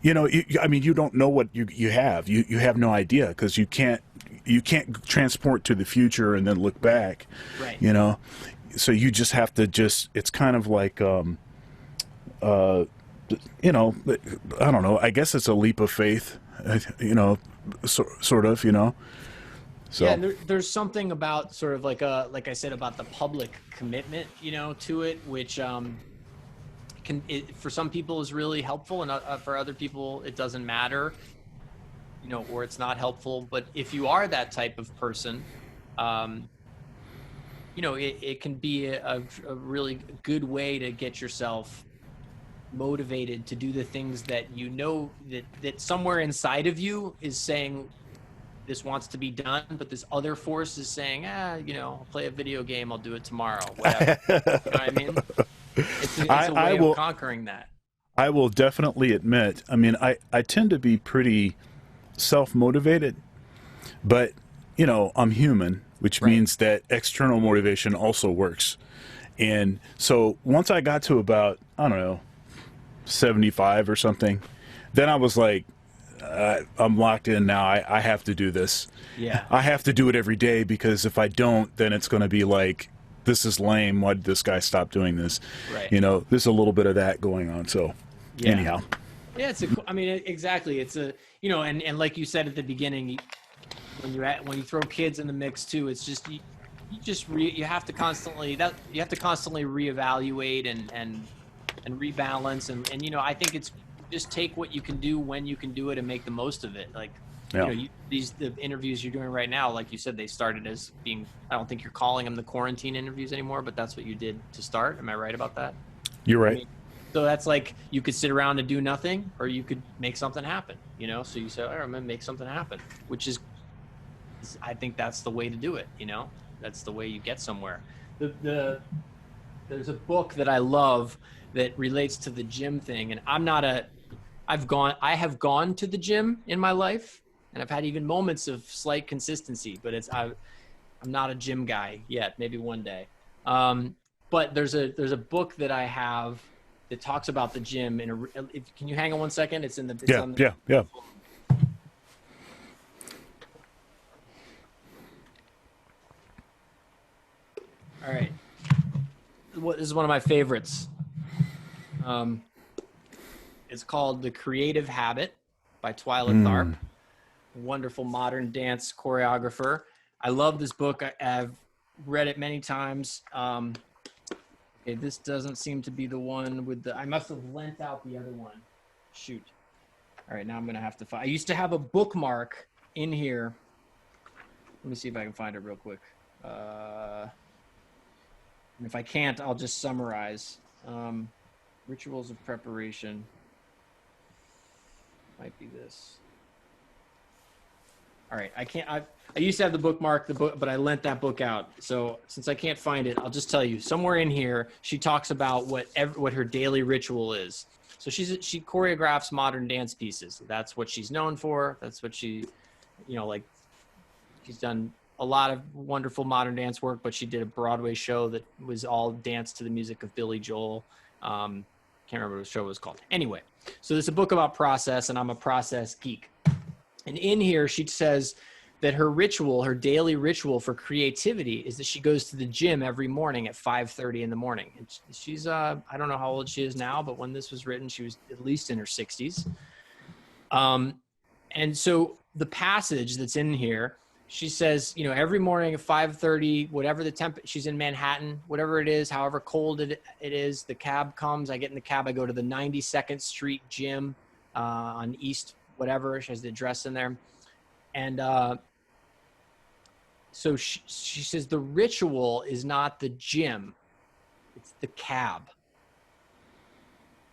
you know, I mean, you don't know what you have. You have no idea, because you can't transport to the future and then look back, right? You know, so you just have to it's kind of like, you know, I don't know. I guess it's a leap of faith, you know, sort of, you know. So. Yeah, and there's something about sort of like I said, about the public commitment, you know, to it, which for some people is really helpful, and for other people it doesn't matter, you know, or it's not helpful. But if you are that type of person, you know, it can be a really good way to get yourself motivated to do the things that you know that somewhere inside of you is saying this wants to be done, but this other force is saying, you know, I'll play a video game, I'll do it tomorrow, whatever. You know what I mean? It's a way of conquering that. I will definitely admit, I mean, I tend to be pretty self-motivated, but, you know, I'm human, which means that external motivation also works. And so once I got to about, I don't know, 75 or something, then I was like, I'm locked in now. I have to do this. Yeah. I have to do it every day, because if I don't, then it's going to be like, this is lame. Why did this guy stop doing this? Right. You know, there's a little bit of that going on. So anyhow. Yeah, I mean, exactly. It's you know, and like you said at the beginning, when you throw kids in the mix too, it's just, you have to constantly reevaluate and rebalance and you know, I think it's just take what you can do when you can do it and make the most of it. Like, Yeah. you know, the interviews you're doing right now, like you said, they started as being, I don't think you're calling them the quarantine interviews anymore, but that's what you did to start. Am I right about that? You're right. I mean, so that's like, you could sit around and do nothing, or you could make something happen, you know? So you say, all right, I'm gonna make something happen, which is, I think that's the way to do it. You know, that's the way you get somewhere. There's a book that I love that relates to the gym thing. And I have gone to the gym in my life, and I've had even moments of slight consistency, but I'm not a gym guy yet, maybe one day. But there's a book that I have that talks about the gym. Can you hang on one second? It's Yeah. All right. This is one of my favorites. It's called The Creative Habit by Twyla Tharp. Wonderful modern dance choreographer. I love this book. I've read it many times. Okay, this doesn't seem to be the one with I must have lent out the other one. Shoot. All right, now I'm going to have to find. I used to have a bookmark in here. Let me see if I can find it real quick. And if I can't, I'll just summarize. Rituals of preparation. Might be this. All right, I used to have the bookmark, but I lent that book out. So since I can't find it, I'll just tell you. Somewhere in here, she talks about what her daily ritual is. So she choreographs modern dance pieces. That's what she's known for. That's what she, you know, like, she's done a lot of wonderful modern dance work, but she did a Broadway show that was all dance to the music of Billy Joel. Can't remember what the show was called. Anyway, so there's a book about process, and I'm a process geek. And in here, she says that her daily ritual for creativity is that she goes to the gym every morning at 5:30 in the morning. And she's, I don't know how old she is now, but when this was written, she was at least in her 60s. And so the passage that's in here, she says, you know, every morning at 5:30, whatever the she's in Manhattan, whatever it is, however cold it is, the cab comes, I get in the cab, I go to the 92nd Street gym on East, whatever, she has the address in there. And so she says the ritual is not the gym, it's the cab.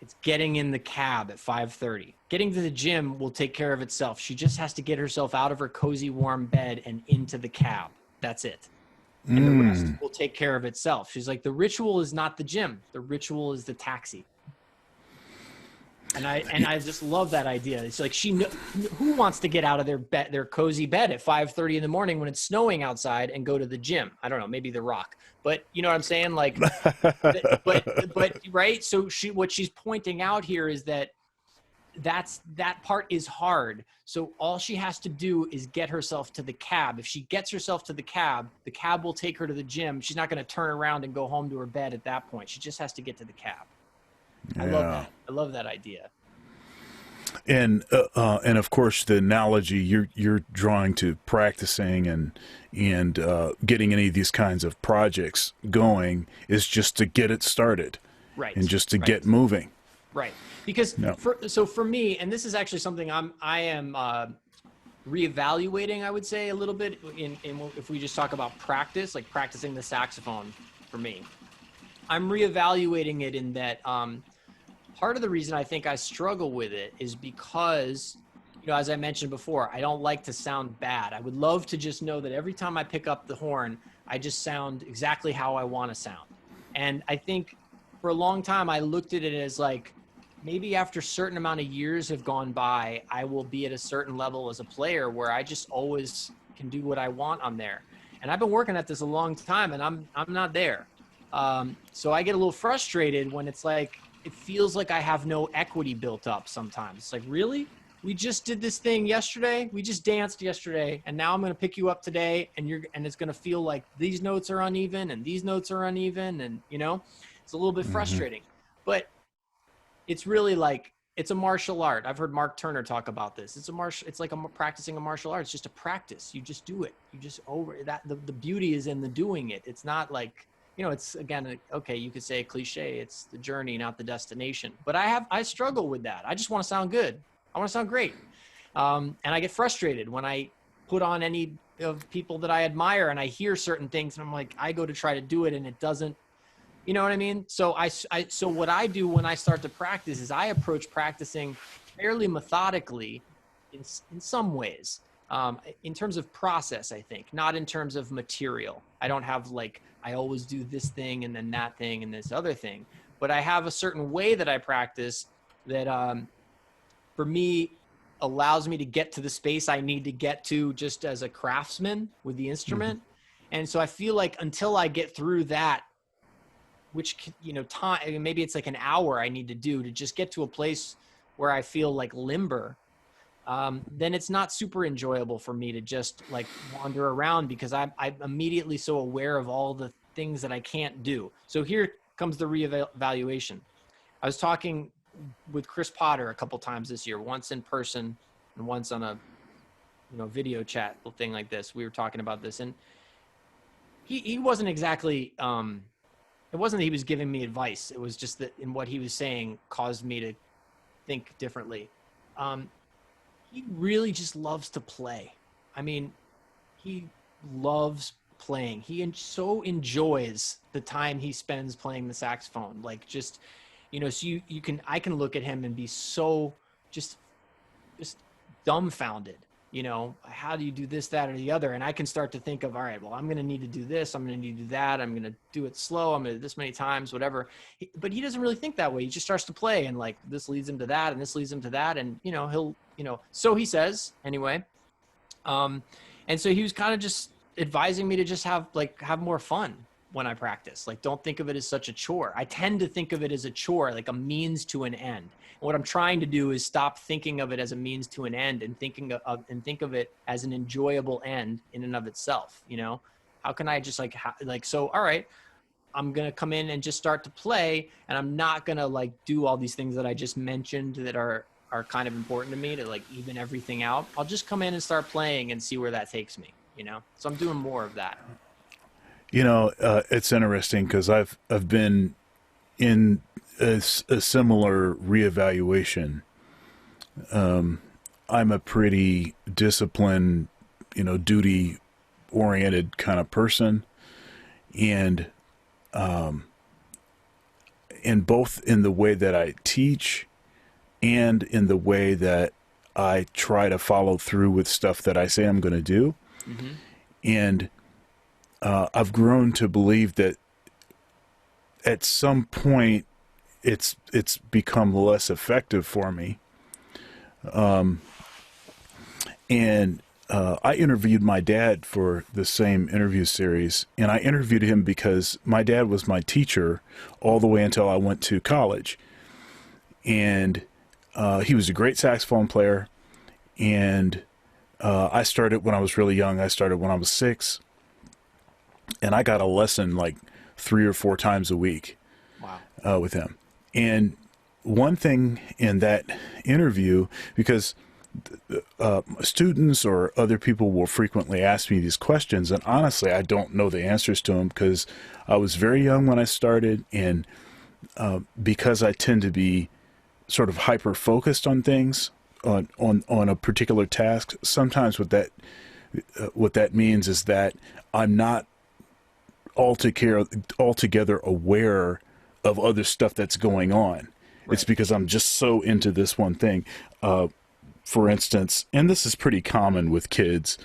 It's getting in the cab at 5:30. Getting to the gym will take care of itself. She just has to get herself out of her cozy, warm bed and into the cab. That's it. And the rest will take care of itself. She's like, the ritual is not the gym. The ritual is the taxi. And I just love that idea. It's like, who wants to get out of their cozy bed at 5:30 in the morning when it's snowing outside and go to the gym? I don't know, maybe The Rock, but you know what I'm saying? Like, but right. So what she's pointing out here is that part is hard. So all she has to do is get herself to the cab. If she gets herself to the cab will take her to the gym. She's not going to turn around and go home to her bed at that point. She just has to get to the cab. Yeah. I love that. I love that idea. And of course, the analogy you're drawing to practicing and getting any of these kinds of projects going is just to get it started, right? And just to get moving, right? Because for me, and this is actually something I am reevaluating, I would say, a little bit in if we just talk about practice, like practicing the saxophone. For me, I'm reevaluating it in that. Part of the reason I think I struggle with it is because, you know, as I mentioned before, I don't like to sound bad. I would love to just know that every time I pick up the horn, I just sound exactly how I want to sound. And I think for a long time, I looked at it as like, maybe after a certain amount of years have gone by, I will be at a certain level as a player where I just always can do what I want on there. And I've been working at this a long time, and I'm not there. So I get a little frustrated when it's like, it feels like I have no equity built up sometimes. It's like, really? We just did this thing yesterday. We just danced yesterday. And now I'm going to pick you up today. And it's going to feel like these notes are uneven and these notes are uneven. And, you know, it's a little bit frustrating, but it's really like, it's a martial art. I've heard Mark Turner talk about this. It's like practicing a martial art. It's just a practice. You just do it. You just the beauty is in the doing it. It's not like, it's, again, okay, you could say a cliche. It's the journey, not the destination. But I struggle with that. I just want to sound good. I want to sound great. And I get frustrated when I put on any of people that I admire and I hear certain things and I'm like, I go to try to do it and it doesn't, you know what I mean? So so what I do when I start to practice is I approach practicing fairly methodically in some ways, in terms of process, I think, not in terms of material. I don't have like, I always do this thing and then that thing and this other thing, but I have a certain way that I practice that, for me, allows me to get to the space I need to get to just as a craftsman with the instrument. Mm-hmm. And so I feel like until I get through that, which, time, maybe it's like an hour I need to do to just get to a place where I feel like limber, then it's not super enjoyable for me to just like wander around because I'm immediately so aware of all the things that I can't do. So here comes the reevaluation. I was talking with Chris Potter a couple times this year, once in person and once on a, video chat thing like this. We were talking about this and he wasn't exactly, it wasn't that he was giving me advice. It was just that in what he was saying caused me to think differently. He really just loves to play. I mean, he loves playing. He so enjoys the time he spends playing the saxophone. Like just, so I can look at him and be so just dumbfounded. How do you do this, that, or the other? And I can start to think of, all right, well, I'm going to need to do this. I'm going to need to do that. I'm going to do it slow. I'm going to do this many times, whatever. But he doesn't really think that way. He just starts to play and like, this leads him to that. And this leads him to that. And, he'll, so he says anyway. And so he was kind of just advising me to just have more fun when I practice. Like, don't think of it as such a chore. I tend to think of it as a chore, like a means to an end. And what I'm trying to do is stop thinking of it as a means to an end and think of it as an enjoyable end in and of itself. How can I just so, all right, I'm going to come in and just start to play and I'm not going to do all these things that I just mentioned that are kind of important to me to even everything out. I'll just come in and start playing and see where that takes me, So I'm doing more of that. It's interesting because I've been in a similar reevaluation. I'm a pretty disciplined, duty-oriented kind of person, and both in the way that I teach and in the way that I try to follow through with stuff that I say I'm going to do. Mm-hmm. And I've grown to believe that at some point it's become less effective for me. I interviewed my dad for the same interview series, and I interviewed him because my dad was my teacher all the way until I went to college. And he was a great saxophone player, and I started when I was really young. I started when I was 6. And I got a lesson 3 or 4 times a week. Wow. With him. And one thing in that interview, because students or other people will frequently ask me these questions, and honestly, I don't know the answers to them because I was very young when I started, and because I tend to be sort of hyper-focused on things, on a particular task, sometimes what that means is that I'm not altogether aware of other stuff that's going on. Right. It's because I'm just so into this one thing. For instance, and this is pretty common with kids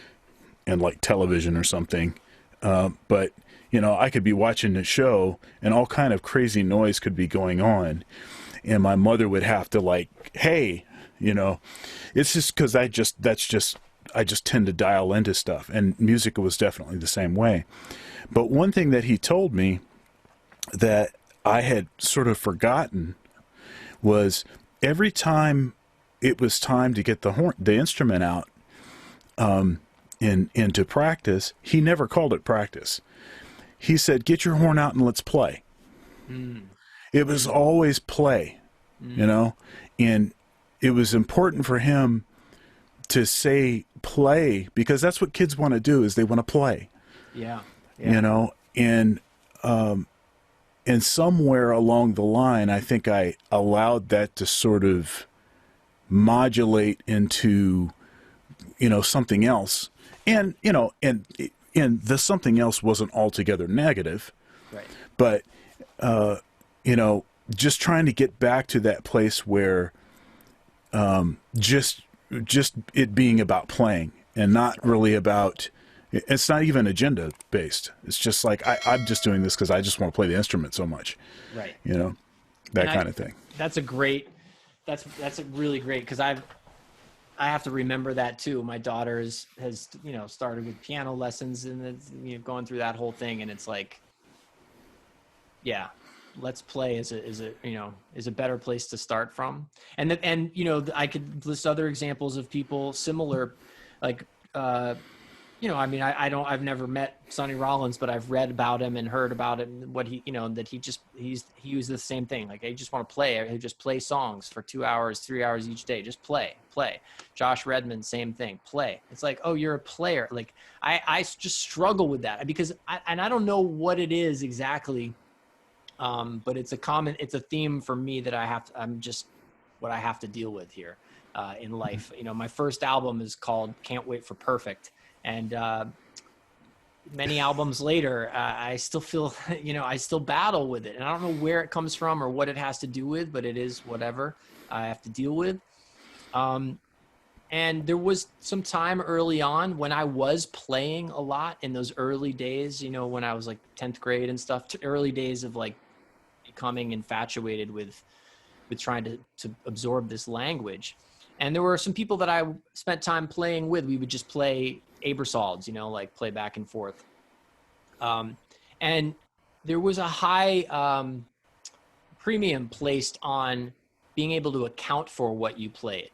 and television or something, but I could be watching a show and all kind of crazy noise could be going on, and my mother would have to hey, it's just because I just tend to dial into stuff, and music was definitely the same way. But one thing that he told me that I had sort of forgotten was every time it was time to get the instrument out into practice, he never called it practice. He said, "Get your horn out and let's play." Mm. It was always play, and it was important for him to say play, because that's what kids want to do, is they want to play. Yeah. You know, and somewhere along the line, I think I allowed that to sort of modulate into, you know, something else. And, you know, and the something else wasn't altogether negative, Right. but, you know, just trying to get back to that place where, just it being about playing and not really about, it's not even agenda based. It's just like, I'm just doing this because I just want to play the instrument so much. Right. You know, that kind of thing. That's a really great, because I have to remember that too. My daughter has, you know, started with piano lessons and, you know, going through that whole thing. And it's like, yeah, let's play is a better place to start from. And you know, I could list other examples of people similar, like, you know, I mean, I've never met Sonny Rollins, but I've read about him and heard about him, what he, you know, that he was the same thing. Like, I just want to play. I just play songs for 2 hours, 3 hours each day. Just play. Josh Redman, same thing. Play. It's like, oh, you're a player. Like, I just struggle with that because I don't know what it is exactly. But it's a theme for me that I'm just what I have to deal with here, in life. You know, my first album is called Can't Wait for Perfect. And many albums later, I still feel, you know, I still battle with it. And I don't know where it comes from or what it has to do with, but it is whatever I have to deal with. And there was some time early on when I was playing a lot in those early days, you know, when I was like 10th grade and stuff, early days of like becoming infatuated with trying to absorb this language. And there were some people that I spent time playing with. We would just play Aebersolds, you know, like play back and forth. And there was a high premium placed on being able to account for what you played.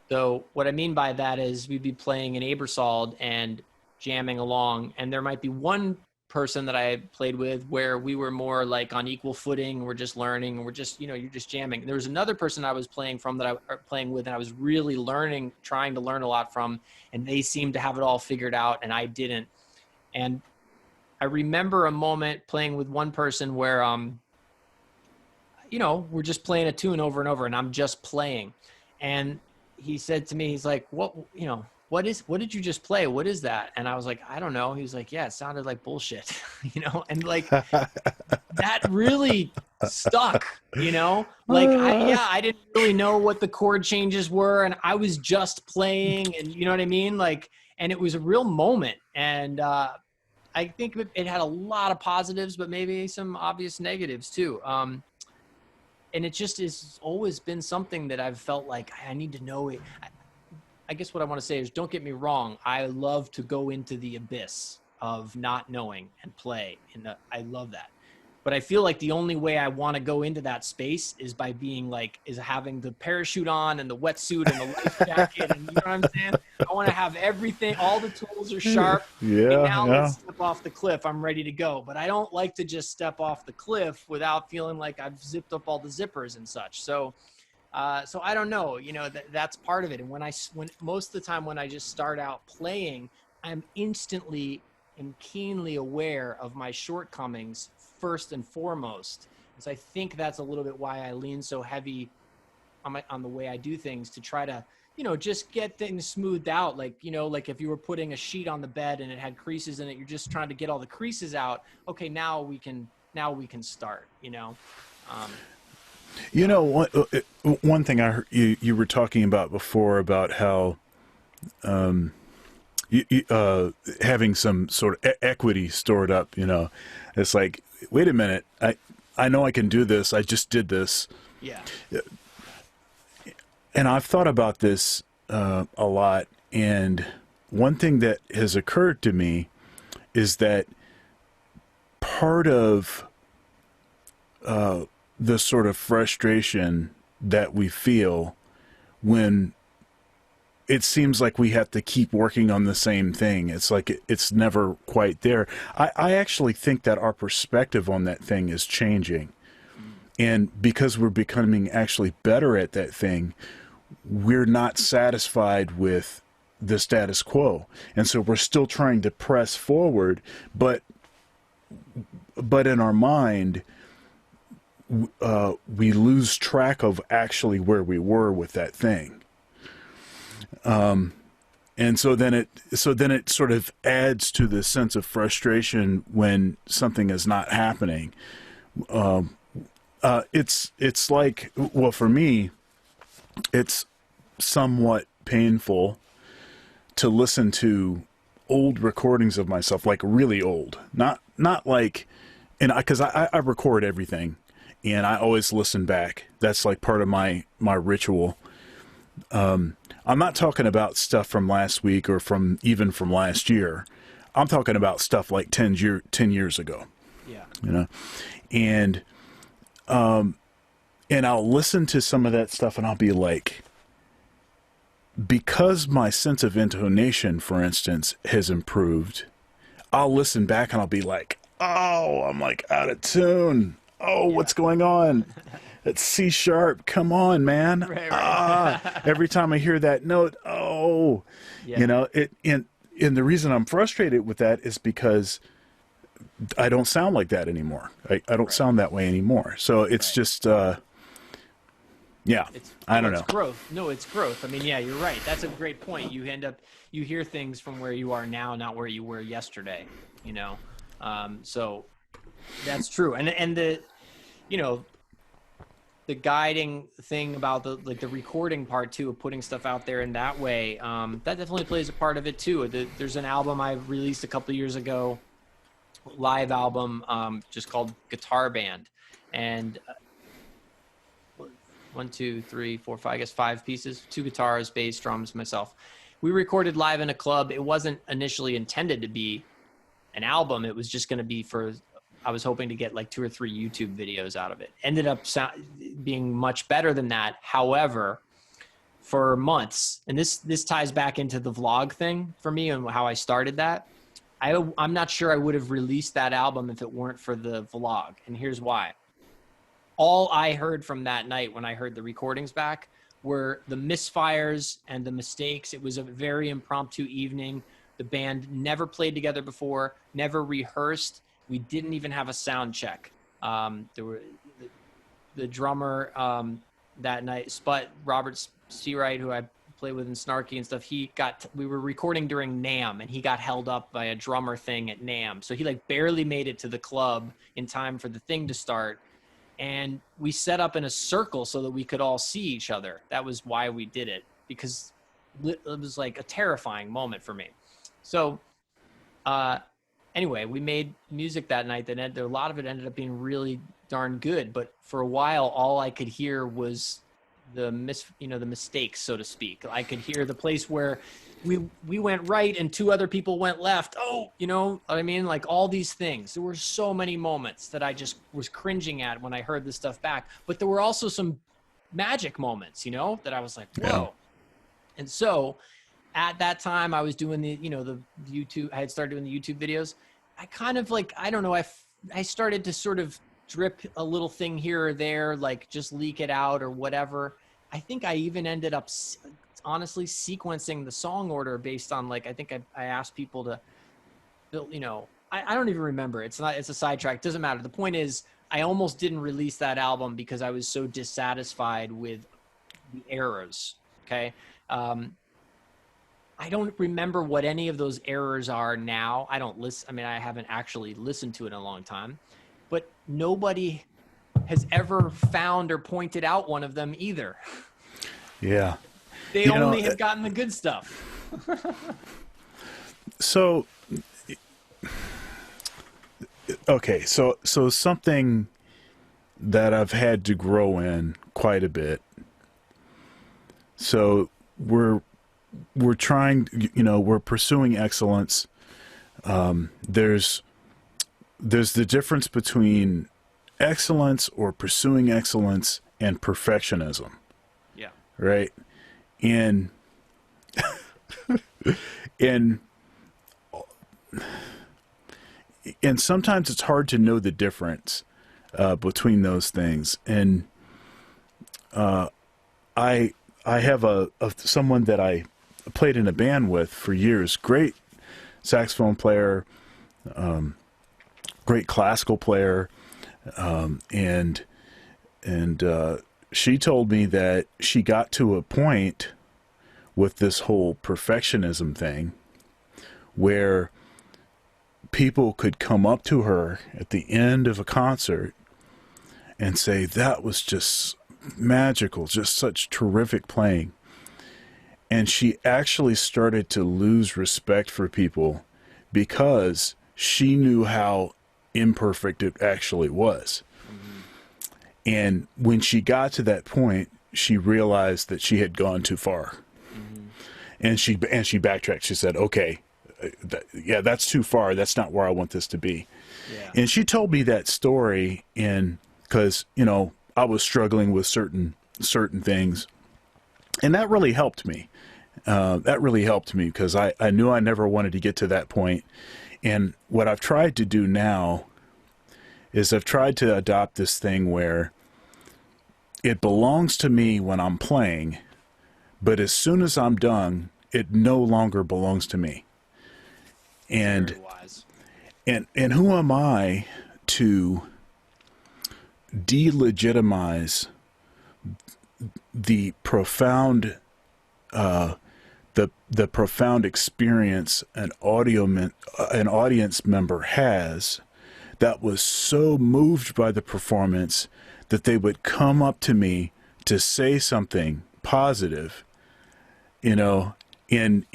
So what I mean by that is we'd be playing an Aebersold and jamming along, and there might be one person that I played with where we were more like on equal footing. We're just learning. We're just, you know, you're just jamming. There was another person I was playing with, and I was really trying to learn a lot from, and they seemed to have it all figured out, and I didn't. And I remember a moment playing with one person where, you know, we're just playing a tune over and over, and I'm just playing. And he said to me, he's like, what did you just play? What is that? And I was like, I don't know. He was like, yeah, it sounded like bullshit, you know? And like, that really stuck, you know? Like, I didn't really know what the chord changes were, and I was just playing, and you know what I mean? Like, and it was a real moment. And I think it had a lot of positives, but maybe some obvious negatives too. And it just has always been something that I've felt like I need to know it. I guess what I want to say is, don't get me wrong. I love to go into the abyss of not knowing and play. And I love that. But I feel like the only way I want to go into that space is by having the parachute on and the wetsuit and the life jacket. And you know what I'm saying? I want to have everything. All the tools are sharp. Yeah. And now let's step off the cliff. I'm ready to go. But I don't like to just step off the cliff without feeling like I've zipped up all the zippers and such. So I don't know, you know, that's part of it. And when most of the time when I just start out playing, I'm instantly and keenly aware of my shortcomings first and foremost. And so I think that's a little bit why I lean so heavy on the way I do things, to try to, you know, just get things smoothed out. Like, you know, like if you were putting a sheet on the bed and it had creases in it, you're just trying to get all the creases out. Okay, now we can start, you know. You know, one thing I heard you were talking about before, about how having some sort of equity stored up. You know, it's like, wait a minute, I know I can do this. I just did this. Yeah. And I've thought about this a lot. And one thing that has occurred to me is that part of the sort of frustration that we feel when it seems like we have to keep working on the same thing, it's like it's never quite there. I actually think that our perspective on that thing is changing. And because we're becoming actually better at that thing, we're not satisfied with the status quo, and so we're still trying to press forward, but in our mind, we lose track of actually where we were with that thing. And so then it sort of adds to the sense of frustration when something is not happening. It's like, well, for me, it's somewhat painful to listen to old recordings of myself, like really old, not like, and because I record everything, and I always listen back. That's like part of my ritual. I'm not talking about stuff from last week or even from last year. I'm talking about stuff like 10 years ago. Yeah. You know, and I'll listen to some of that stuff and I'll be like, because my sense of intonation, for instance, has improved, I'll listen back and I'll be like, oh, I'm like out of tune. Oh, what's going on? It's C sharp. Come on, man. Right. Every time I hear that note, you know, and the reason I'm frustrated with that is because I don't sound like that anymore. I don't sound that way anymore. So it's just, I don't know. It's growth. No, it's growth. I mean, yeah, you're right. That's a great point. You hear things from where you are now, not where you were yesterday, you know? So that's true. And the, you know, the guiding thing about the recording part too, of putting stuff out there in that way, that definitely plays a part of it too. There's an album I released a couple of years ago, live album, just called Guitar Band, and 1, 2, 3, 4, 5, I guess 5 pieces, 2 guitars, bass, drums, myself. We recorded live in a club. It wasn't initially intended to be an album. It was just going to be I was hoping to get like 2 or 3 YouTube videos out of it. Ended up being much better than that. However, for months, and this ties back into the vlog thing for me and how I started that, I'm not sure I would have released that album if it weren't for the vlog. And here's why. All I heard from that night when I heard the recordings back were the misfires and the mistakes. It was a very impromptu evening. The band never played together before, never rehearsed. We didn't even have a sound check. There were the drummer that night, Robert Seawright, who I play with in Snarky and stuff. We were recording during NAMM, and he got held up by a drummer thing at NAMM. So he like barely made it to the club in time for the thing to start. And we set up in a circle so that we could all see each other. That was why we did it, because it was like a terrifying moment for me. So, anyway, we made music that night that a lot of it ended up being really darn good. But for a while, all I could hear was the mistakes, so to speak. I could hear the place where we went right and 2 other people went left. Oh, you know what I mean? Like all these things. There were so many moments that I just was cringing at when I heard this stuff back. But there were also some magic moments, you know, that I was like, whoa. Yeah. And so at that time I was doing the YouTube, I had started doing the YouTube videos. I kind of like, I don't know, I started to sort of drip a little thing here or there, like just leak it out or whatever. I think I even ended up honestly sequencing the song order based on like, I think I asked people to, you know, I don't even remember. It's a sidetrack. Doesn't matter. The point is I almost didn't release that album because I was so dissatisfied with the errors. Okay. I don't remember what any of those errors are now. I haven't actually listened to it in a long time, but nobody has ever found or pointed out one of them either. Yeah. They only have gotten the good stuff. So, okay. So something that I've had to grow in quite a bit. So we're trying, you know, we're pursuing excellence. There's the difference between excellence or pursuing excellence and perfectionism. Yeah. Right. And sometimes it's hard to know the difference between those things. And I I have a someone that I played in a band with for years. Great saxophone player, great classical player, and she told me that she got to a point with this whole perfectionism thing where people could come up to her at the end of a concert and say, that was just magical, just such terrific playing. And she actually started to lose respect for people because she knew how imperfect it actually was. And when she got to that point, she realized that she had gone too far. And she backtracked. She said, okay, yeah, that's too far. That's not where I want this to be. Yeah. And she told me that story because, you know, I was struggling with certain things. And that really helped me. Because I knew I never wanted to get to that point. And what I've tried to do now is I've tried to adopt this thing where it belongs to me when I'm playing, but as soon as I'm done, it no longer belongs to me. And Very wise. and who am I to delegitimize the profound the profound experience an audience member has that was so moved by the performance that they would come up to me to say something positive, you know, and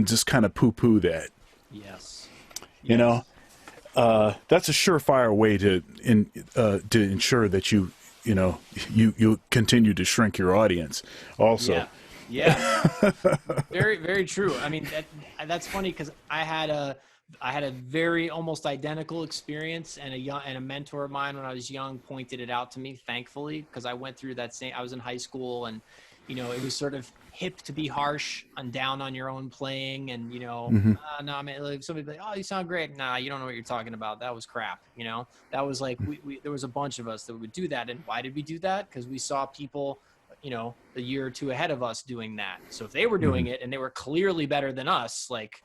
just kind of poo-poo that. Yes. You know, that's a surefire way to ensure that you continue to shrink your audience also. Yeah. Very, very true. I mean, that's funny because I had a very almost identical experience, and a mentor of mine when I was young pointed it out to me, thankfully, because I went through that same. I was in high school, and you know, it was sort of hip to be harsh and down on your own playing, and you know, no, I mean, like somebody be like, oh, you sound great. Nah, you don't know what you're talking about. That was crap. You know, that was like we there was a bunch of us that would do that, and why did we do that? Because we saw people, you know, a year or two ahead of us doing that. So if they were doing it and they were clearly better than us, like,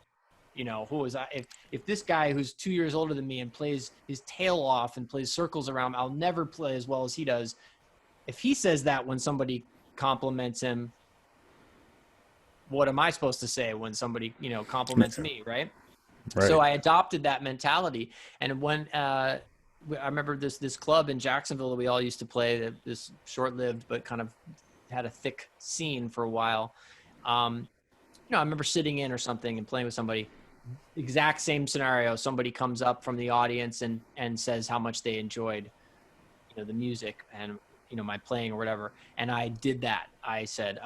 you know, who was I? If this guy who's 2 years older than me and plays his tail off and plays circles around, I'll never play as well as he does. If he says that when somebody compliments him, what am I supposed to say when somebody, you know, compliments me, right? So I adopted that mentality. And when I remember this club in Jacksonville that we all used to play, this short-lived but kind of had a thick scene for a while. You know, I remember sitting in or something and playing with somebody. Exact same scenario. Somebody comes up from the audience and says how much they enjoyed, you know, the music and, you know, my playing or whatever. And I did that. I said,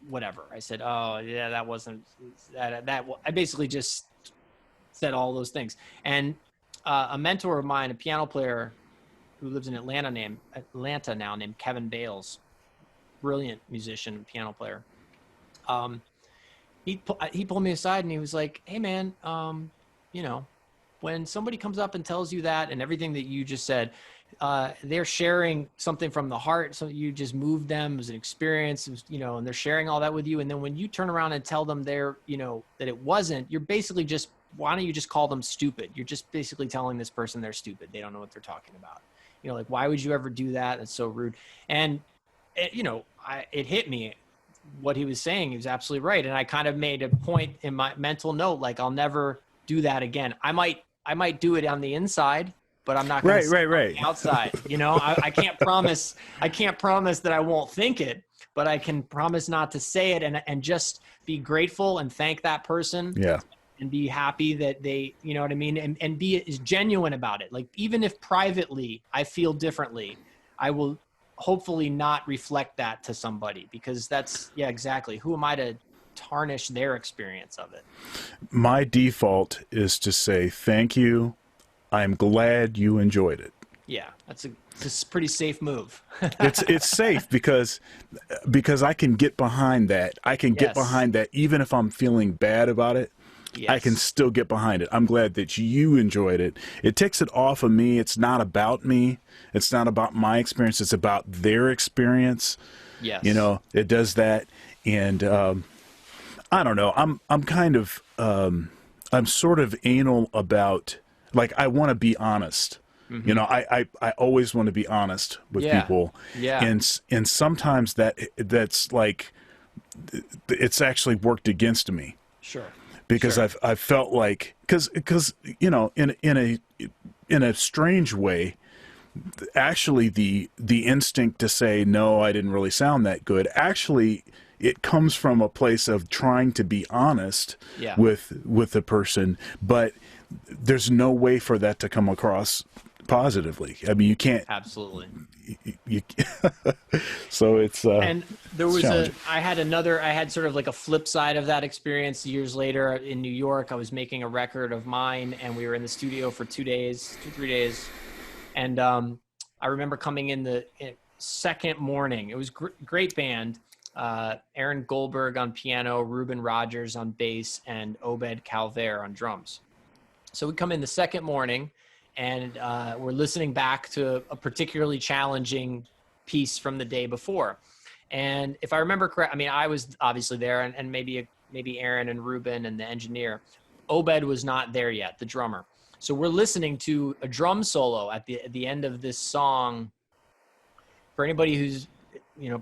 whatever. I said, oh yeah, that wasn't that. I basically just said all those things. And a mentor of mine, a piano player who lives in Atlanta now, named Kevin Bales, brilliant musician, piano player. He pulled me aside and he was like, hey man, you know, when somebody comes up and tells you that and everything that you just said, they're sharing something from the heart. So you just moved them as an experience, you know, and they're sharing all that with you. And then when you turn around and tell them you know, that it wasn't, you're basically just, why don't you just call them stupid? You're just basically telling this person they're stupid. They don't know what they're talking about. You know, like, why would you ever do that? That's so rude. And you know, it hit me. What he was saying, he was absolutely right. And I kind of made a point in my mental note, like, I'll never do that again. I might do it on the inside, but I'm not going to on the outside. You know, I can't promise that I won't think it, but I can promise not to say it and just be grateful and thank that person. Yeah. And be happy that they, you know what I mean? And be as genuine about it. Like, even if privately I feel differently, I will hopefully not reflect that to somebody, because that's, yeah, exactly. Who am I to tarnish their experience of it? My default is to say, thank you. I'm glad you enjoyed it. Yeah. It's a pretty safe move. It's safe because I can get behind that. I can get behind that. Even if I'm feeling bad about it, yes, I can still get behind it. I'm glad that you enjoyed it. It takes it off of me. It's not about me. It's not about my experience. It's about their experience. Yes. You know, it does that, and I don't know. I'm kind of I'm sort of anal about, like, I want to be honest. You know, I always want to be honest with Yeah. people, Yeah. and sometimes that's like it's actually worked against me Sure. because Sure. I've felt like, because you know, in a strange way, actually the instinct to say no, I didn't really sound that good, actually it comes from a place of trying to be honest Yeah. with the person, but there's no way for that to come across positively. I mean, you can't. Absolutely. You, so And there it's was challenging. I had sort of like a flip side of that experience years later in New York. I was making a record of mine and we were in the studio for 3 days. And I remember coming in the second morning. It was great band. Aaron Goldberg on piano, Ruben Rogers on bass, and Obed Calver on drums. So we come in the second morning and we're listening back to a particularly challenging piece from the day before. And if I remember correct, I mean, I was obviously there, and maybe Aaron and Ruben and the engineer. Obed was not there yet, the drummer. So we're listening to a drum solo at the end of this song. For anybody who's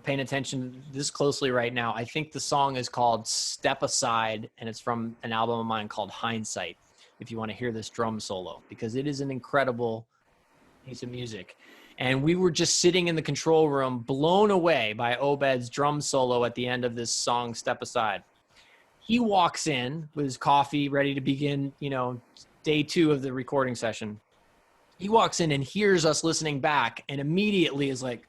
paying attention this closely right now, I think the song is called "Step Aside," and it's from an album of mine called "Hindsight." If you want to hear this drum solo, because it is an incredible piece of music. And we were just sitting in the control room, blown away by Obed's drum solo at the end of this song, "Step Aside." He walks in with his coffee, ready to begin, day 2 of the recording session. He walks in and hears us listening back and immediately is like,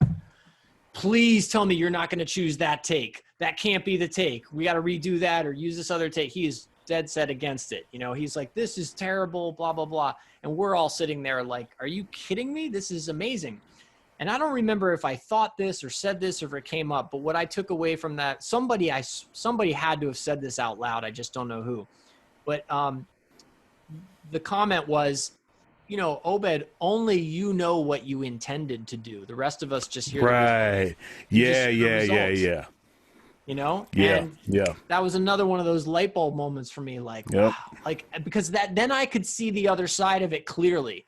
please tell me you're not going to choose that take. That can't be the take. We got to redo that or use this other take. He is dead set against it. He's like, this is terrible, blah, blah, blah. And we're all sitting there like, are you kidding me? This is amazing. And I don't remember if I thought this or said this or if it came up, but what I took away from that, somebody had to have said this out loud. I just don't know who. But the comment was, Obed, only you know what you intended to do. The rest of us just hear the Right. Yeah. results. Yeah. And Yeah. that was another one of those light bulb moments for me. Like, Yep. wow, like, because then I could see the other side of it clearly.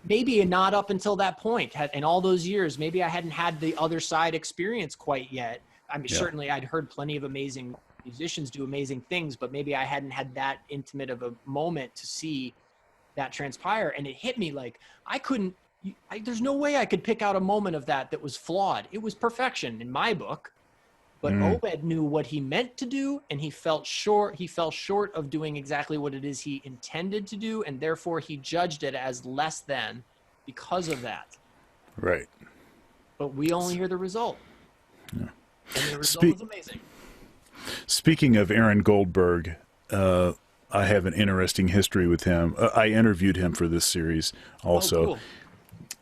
Maybe not up until that point in all those years, maybe I hadn't had the other side experience quite yet. I mean, certainly I'd heard plenty of amazing musicians do amazing things, but maybe I hadn't had that intimate of a moment to see that transpire. And it hit me like there's no way I could pick out a moment of that was flawed. It was perfection in my book. But Obed knew what he meant to do, and he fell short of doing exactly what it is he intended to do, and therefore he judged it as less than because of that. Right. But we only hear the result. Yeah. And the result is amazing. Speaking of Aaron Goldberg, I have an interesting history with him. I interviewed him for this series also. Oh, cool.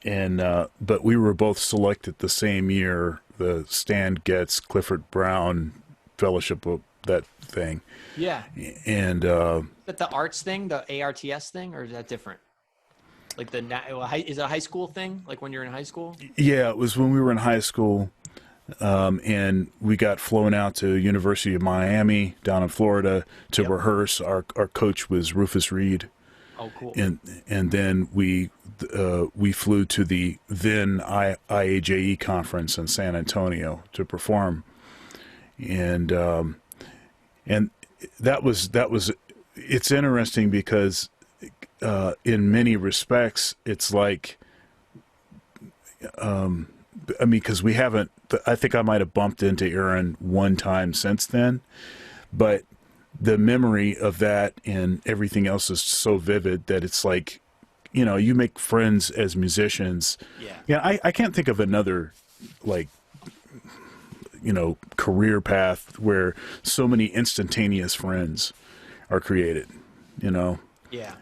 And but we were both selected the same year, the Stan Getz, Clifford Brown Fellowship, that thing. Yeah. And is that the arts thing, the ARTS thing, or is that different? Like is it a high school thing? Like when you're in high school? Yeah, it was when we were in high school, and we got flown out to University of Miami down in Florida to rehearse. Our coach was Rufus Reed. Oh, cool. And then we flew to the then IAJE conference in San Antonio to perform, and that was it's interesting because in many respects it's like I mean, because we haven't, I think I might have bumped into Aaron one time since then, but the memory of that and everything else is so vivid that it's like, you make friends as musicians. Yeah. I can't think of another, like, career path where so many instantaneous friends are created, Yeah.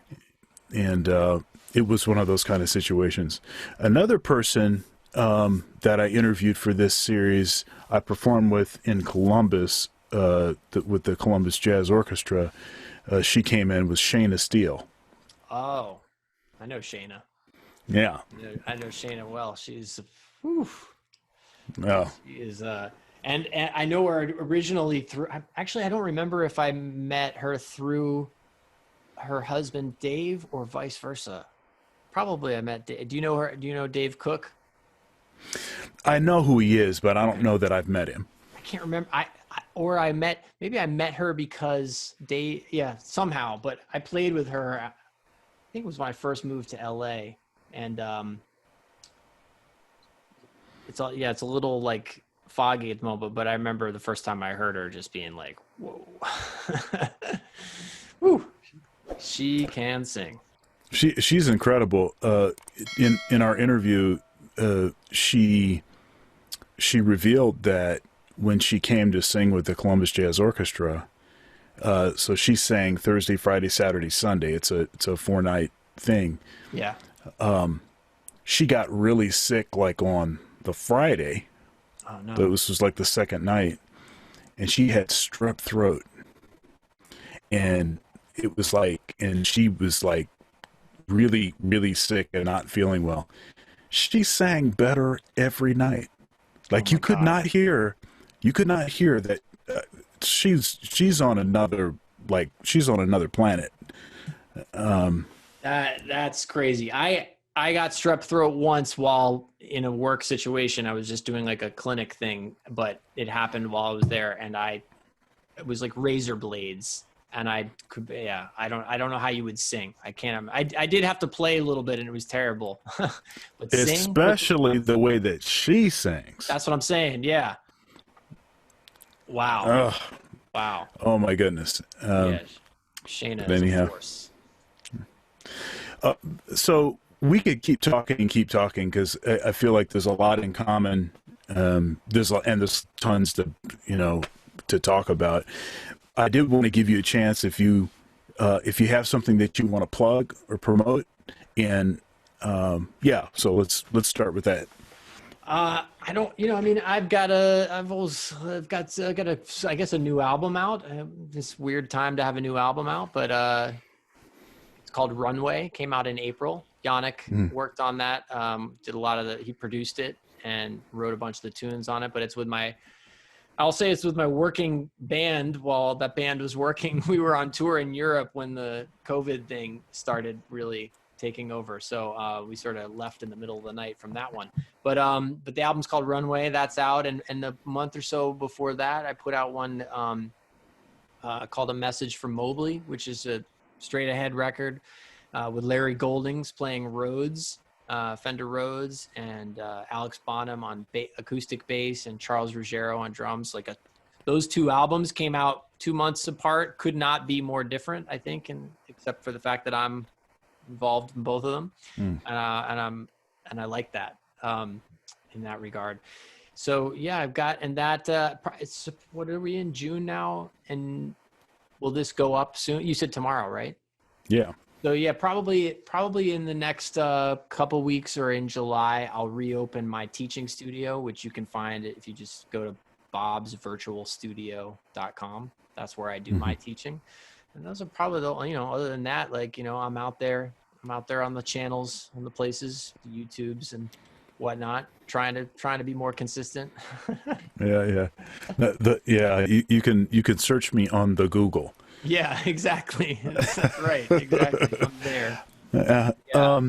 And it was one of those kind of situations. Another person that I interviewed for this series, I performed with in Columbus, with the Columbus Jazz Orchestra. She came in, was Shayna Steele. Oh, I know Shayna. Yeah. I know Shayna well. She's, whew. Oh, She is, and I know her originally through. Actually, I don't remember if I met her through her husband Dave or vice versa. Probably I met Dave. Do you know her? Do you know Dave Cook? I know who he is, but I don't know that I've met him. I can't remember. Or I met, maybe I met her because Dave. Yeah, somehow. But I played with her. I think it was when I first moved to LA, and it's a little like foggy at the moment. But I remember the first time I heard her just being like, "Whoa, woo, she can sing." She's incredible. In our interview, she revealed that when she came to sing with the Columbus Jazz Orchestra, so she sang Thursday, Friday, Saturday, Sunday. It's a 4 night thing. Yeah. She got really sick like on the Friday, Oh but no. this was like the second night, and she had strep throat, and it was like, and she was like really, really sick and not feeling well. She sang better every night. Oh Like my God. you could not hear that she's on another, like she's on another planet. That's crazy. I got strep throat once while in a work situation. I was just doing like a clinic thing, but it happened while I was there, and it was like razor blades, and I could, yeah, I don't know how you would sing. I can't. I did have to play a little bit, and it was terrible. But sing with the Especially strep the throat. way that she sings. That's what I'm saying. Yeah. Wow. Oh, Wow. oh my goodness. Yeah. Shayna But is a anyhow, force. so we could keep talking because I feel like there's a lot in common. There's tons to to talk about. I did want to give you a chance if you have something that you want to plug or promote, and yeah. So let's start with that. I don't, I mean, I've got a, I guess a new album out. This weird time to have a new album out, but it's called Runway. Came out in April. Yannick worked on that. Did a lot of he produced it and wrote a bunch of the tunes on it. But I'll say it's with my working band. While that band was working, we were on tour in Europe when the COVID thing started really taking over. So we sort of left in the middle of the night from that one. But the album's called Runway. That's out. And a month or so before that, I put out one called A Message from Mobley, which is a straight ahead record with Larry Goldings playing Rhodes, Fender Rhodes, and Alex Bonham on acoustic bass, and Charles Ruggiero on drums. Those two albums came out 2 months apart. Could not be more different, I think, except for the fact that I'm involved in both of them, and I like that in that regard. So yeah, I've got, and that what are we in, June now, and will this go up soon? You said tomorrow, right? Yeah. So yeah, probably in the next couple weeks or in July, I'll reopen my teaching studio, which you can find if you just go to bobsvirtualstudio.com. That's where I do my teaching. And those are probably the, other than that, I'm out there on the channels, on the places, the YouTubes and whatnot, trying to be more consistent. Yeah, yeah. You can search me on the Google. Yeah, exactly. That's right. Exactly. I'm there. Uh, Yeah.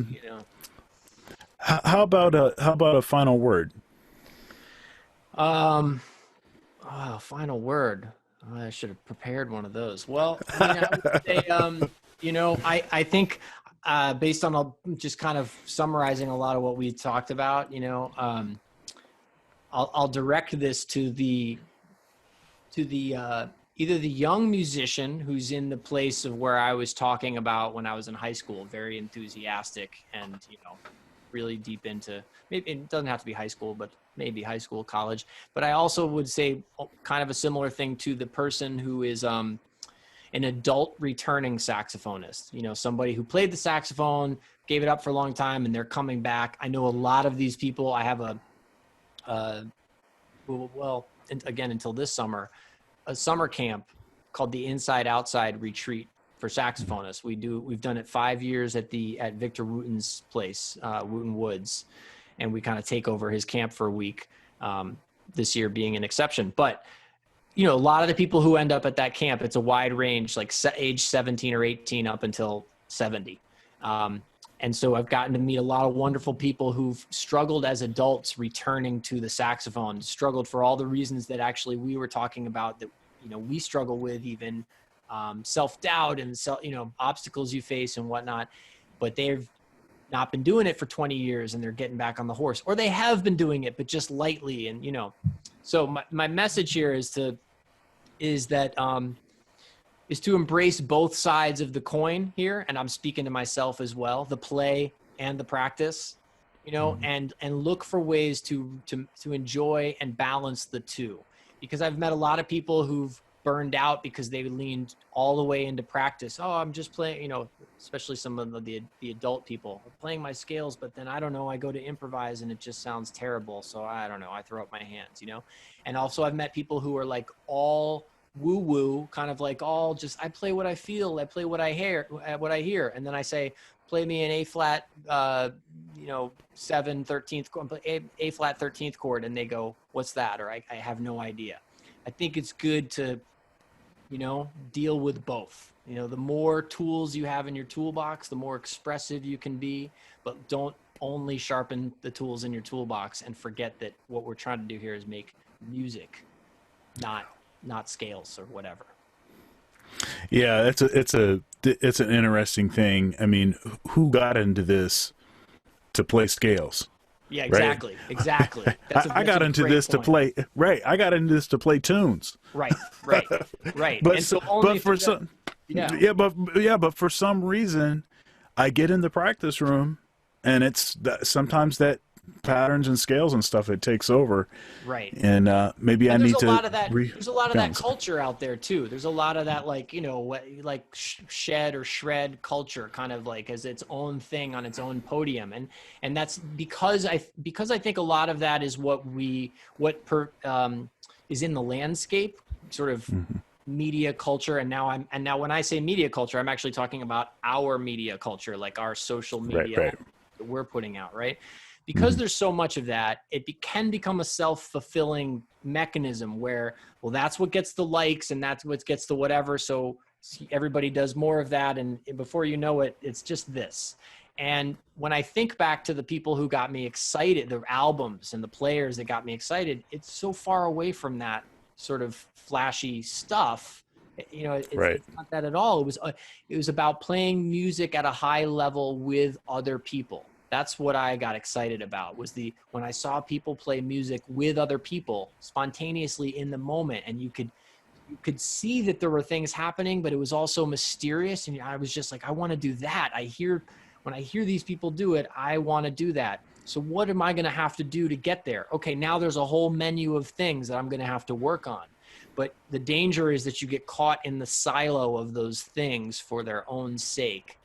how about a final word? Final word. I should have prepared one of those. Well, I mean, I would say, I think based on just kind of summarizing a lot of what we talked about, I'll direct this to the either the young musician who's in the place of where I was talking about when I was in high school, very enthusiastic and, really deep into, maybe it doesn't have to be high school, but maybe high school, college. But I also would say kind of a similar thing to the person who is an adult returning saxophonist, somebody who played the saxophone, gave it up for a long time, and they're coming back. I know a lot of these people. I have again, until this summer, a summer camp called the Inside Outside Retreat for saxophonists. We've done it 5 years at Victor Wooten's place, Wooten Woods, and we kind of take over his camp for a week. this year being an exception. But, you know, a lot of the people who end up at that camp, it's a wide range, like age 17 or 18 up until 70. And so I've gotten to meet a lot of wonderful people who've struggled as adults returning to the saxophone, struggled for all the reasons that actually we were talking about that, you know, we struggle with, even self-doubt and obstacles you face and whatnot, but they've not been doing it for 20 years and they're getting back on the horse, or they have been doing it, but just lightly. And, you know, so my message here is to embrace both sides of the coin here. And I'm speaking to myself as well, the play and the practice, you know, and look for ways to enjoy and balance the two, because I've met a lot of people who've burned out because they leaned all the way into practice. Oh, I'm just playing, you know, especially some of the adult people playing my scales, but then I don't know, I go to improvise and it just sounds terrible. So I don't know, I throw up my hands, you know? And also I've met people who are like all woo woo, kind of like all just, I play what I feel, I play what I hear. And then I say, play me an A flat, 13th chord, A flat 13th chord. And they go, what's that? Or I have no idea. I think it's good to, you know, deal with both. You know, the more tools you have in your toolbox, the more expressive you can be, but don't only sharpen the tools in your toolbox and forget that what we're trying to do here is make music, not scales or whatever. Yeah, it's an interesting thing. I mean, who got into this to play scales? Yeah, exactly. Right? Exactly. I got into this to play, right. I got into this to play tunes. Right. But, and so but for some, but for some reason I get in the practice room and it's sometimes that patterns and scales and stuff, it takes over. Right. And maybe I need to. There's a lot of that culture out there too. There's a lot of that, like, you know, like shed or shred culture, kind of like as its own thing on its own podium. And that's because I think a lot of that is is in the landscape, sort of media culture. And now when I say media culture, I'm actually talking about our media culture, like our social media that we're putting out, right? Because there's so much of that, it can become a self-fulfilling mechanism where, well, that's what gets the likes and that's what gets the whatever. So everybody does more of that. And before you know it, it's just this. And when I think back to the people who got me excited, the albums and the players that got me excited, it's so far away from that sort of flashy stuff. You know, it's not that at all. It was about playing music at a high level with other people. That's what I got excited about, was when I saw people play music with other people spontaneously in the moment, and you could see that there were things happening, but it was also mysterious. And I was just like, I want to do that. When I hear these people do it, I want to do that. So what am I going to have to do to get there? Okay, now there's a whole menu of things that I'm going to have to work on. But the danger is that you get caught in the silo of those things for their own sake,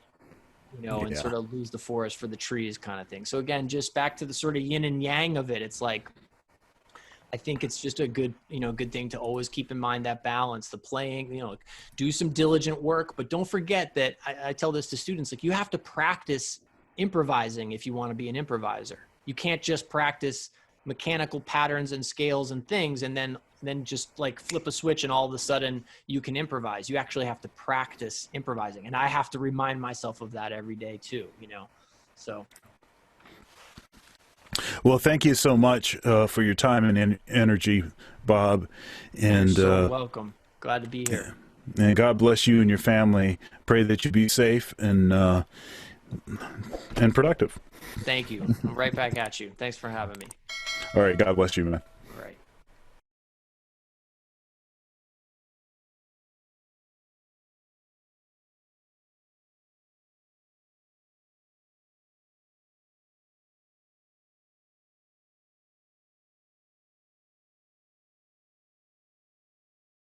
you know, and sort of lose the forest for the trees kind of thing. So again, just back to the sort of yin and yang of it. It's like, I think it's just a good thing to always keep in mind that balance, the playing, you know, do some diligent work, but don't forget that I tell this to students, like, you have to practice improvising if you want to be an improviser. You can't just practice mechanical patterns and scales and things and then just like flip a switch and all of a sudden you can improvise. You actually have to practice improvising. And I have to remind myself of that every day too, you know? So. Well, thank you so much for your time and energy, Bob. And you're so welcome. Glad to be here. And God bless you and your family. Pray that you be safe and productive. Thank you. I'm right back at you. Thanks for having me. All right. God bless you, man.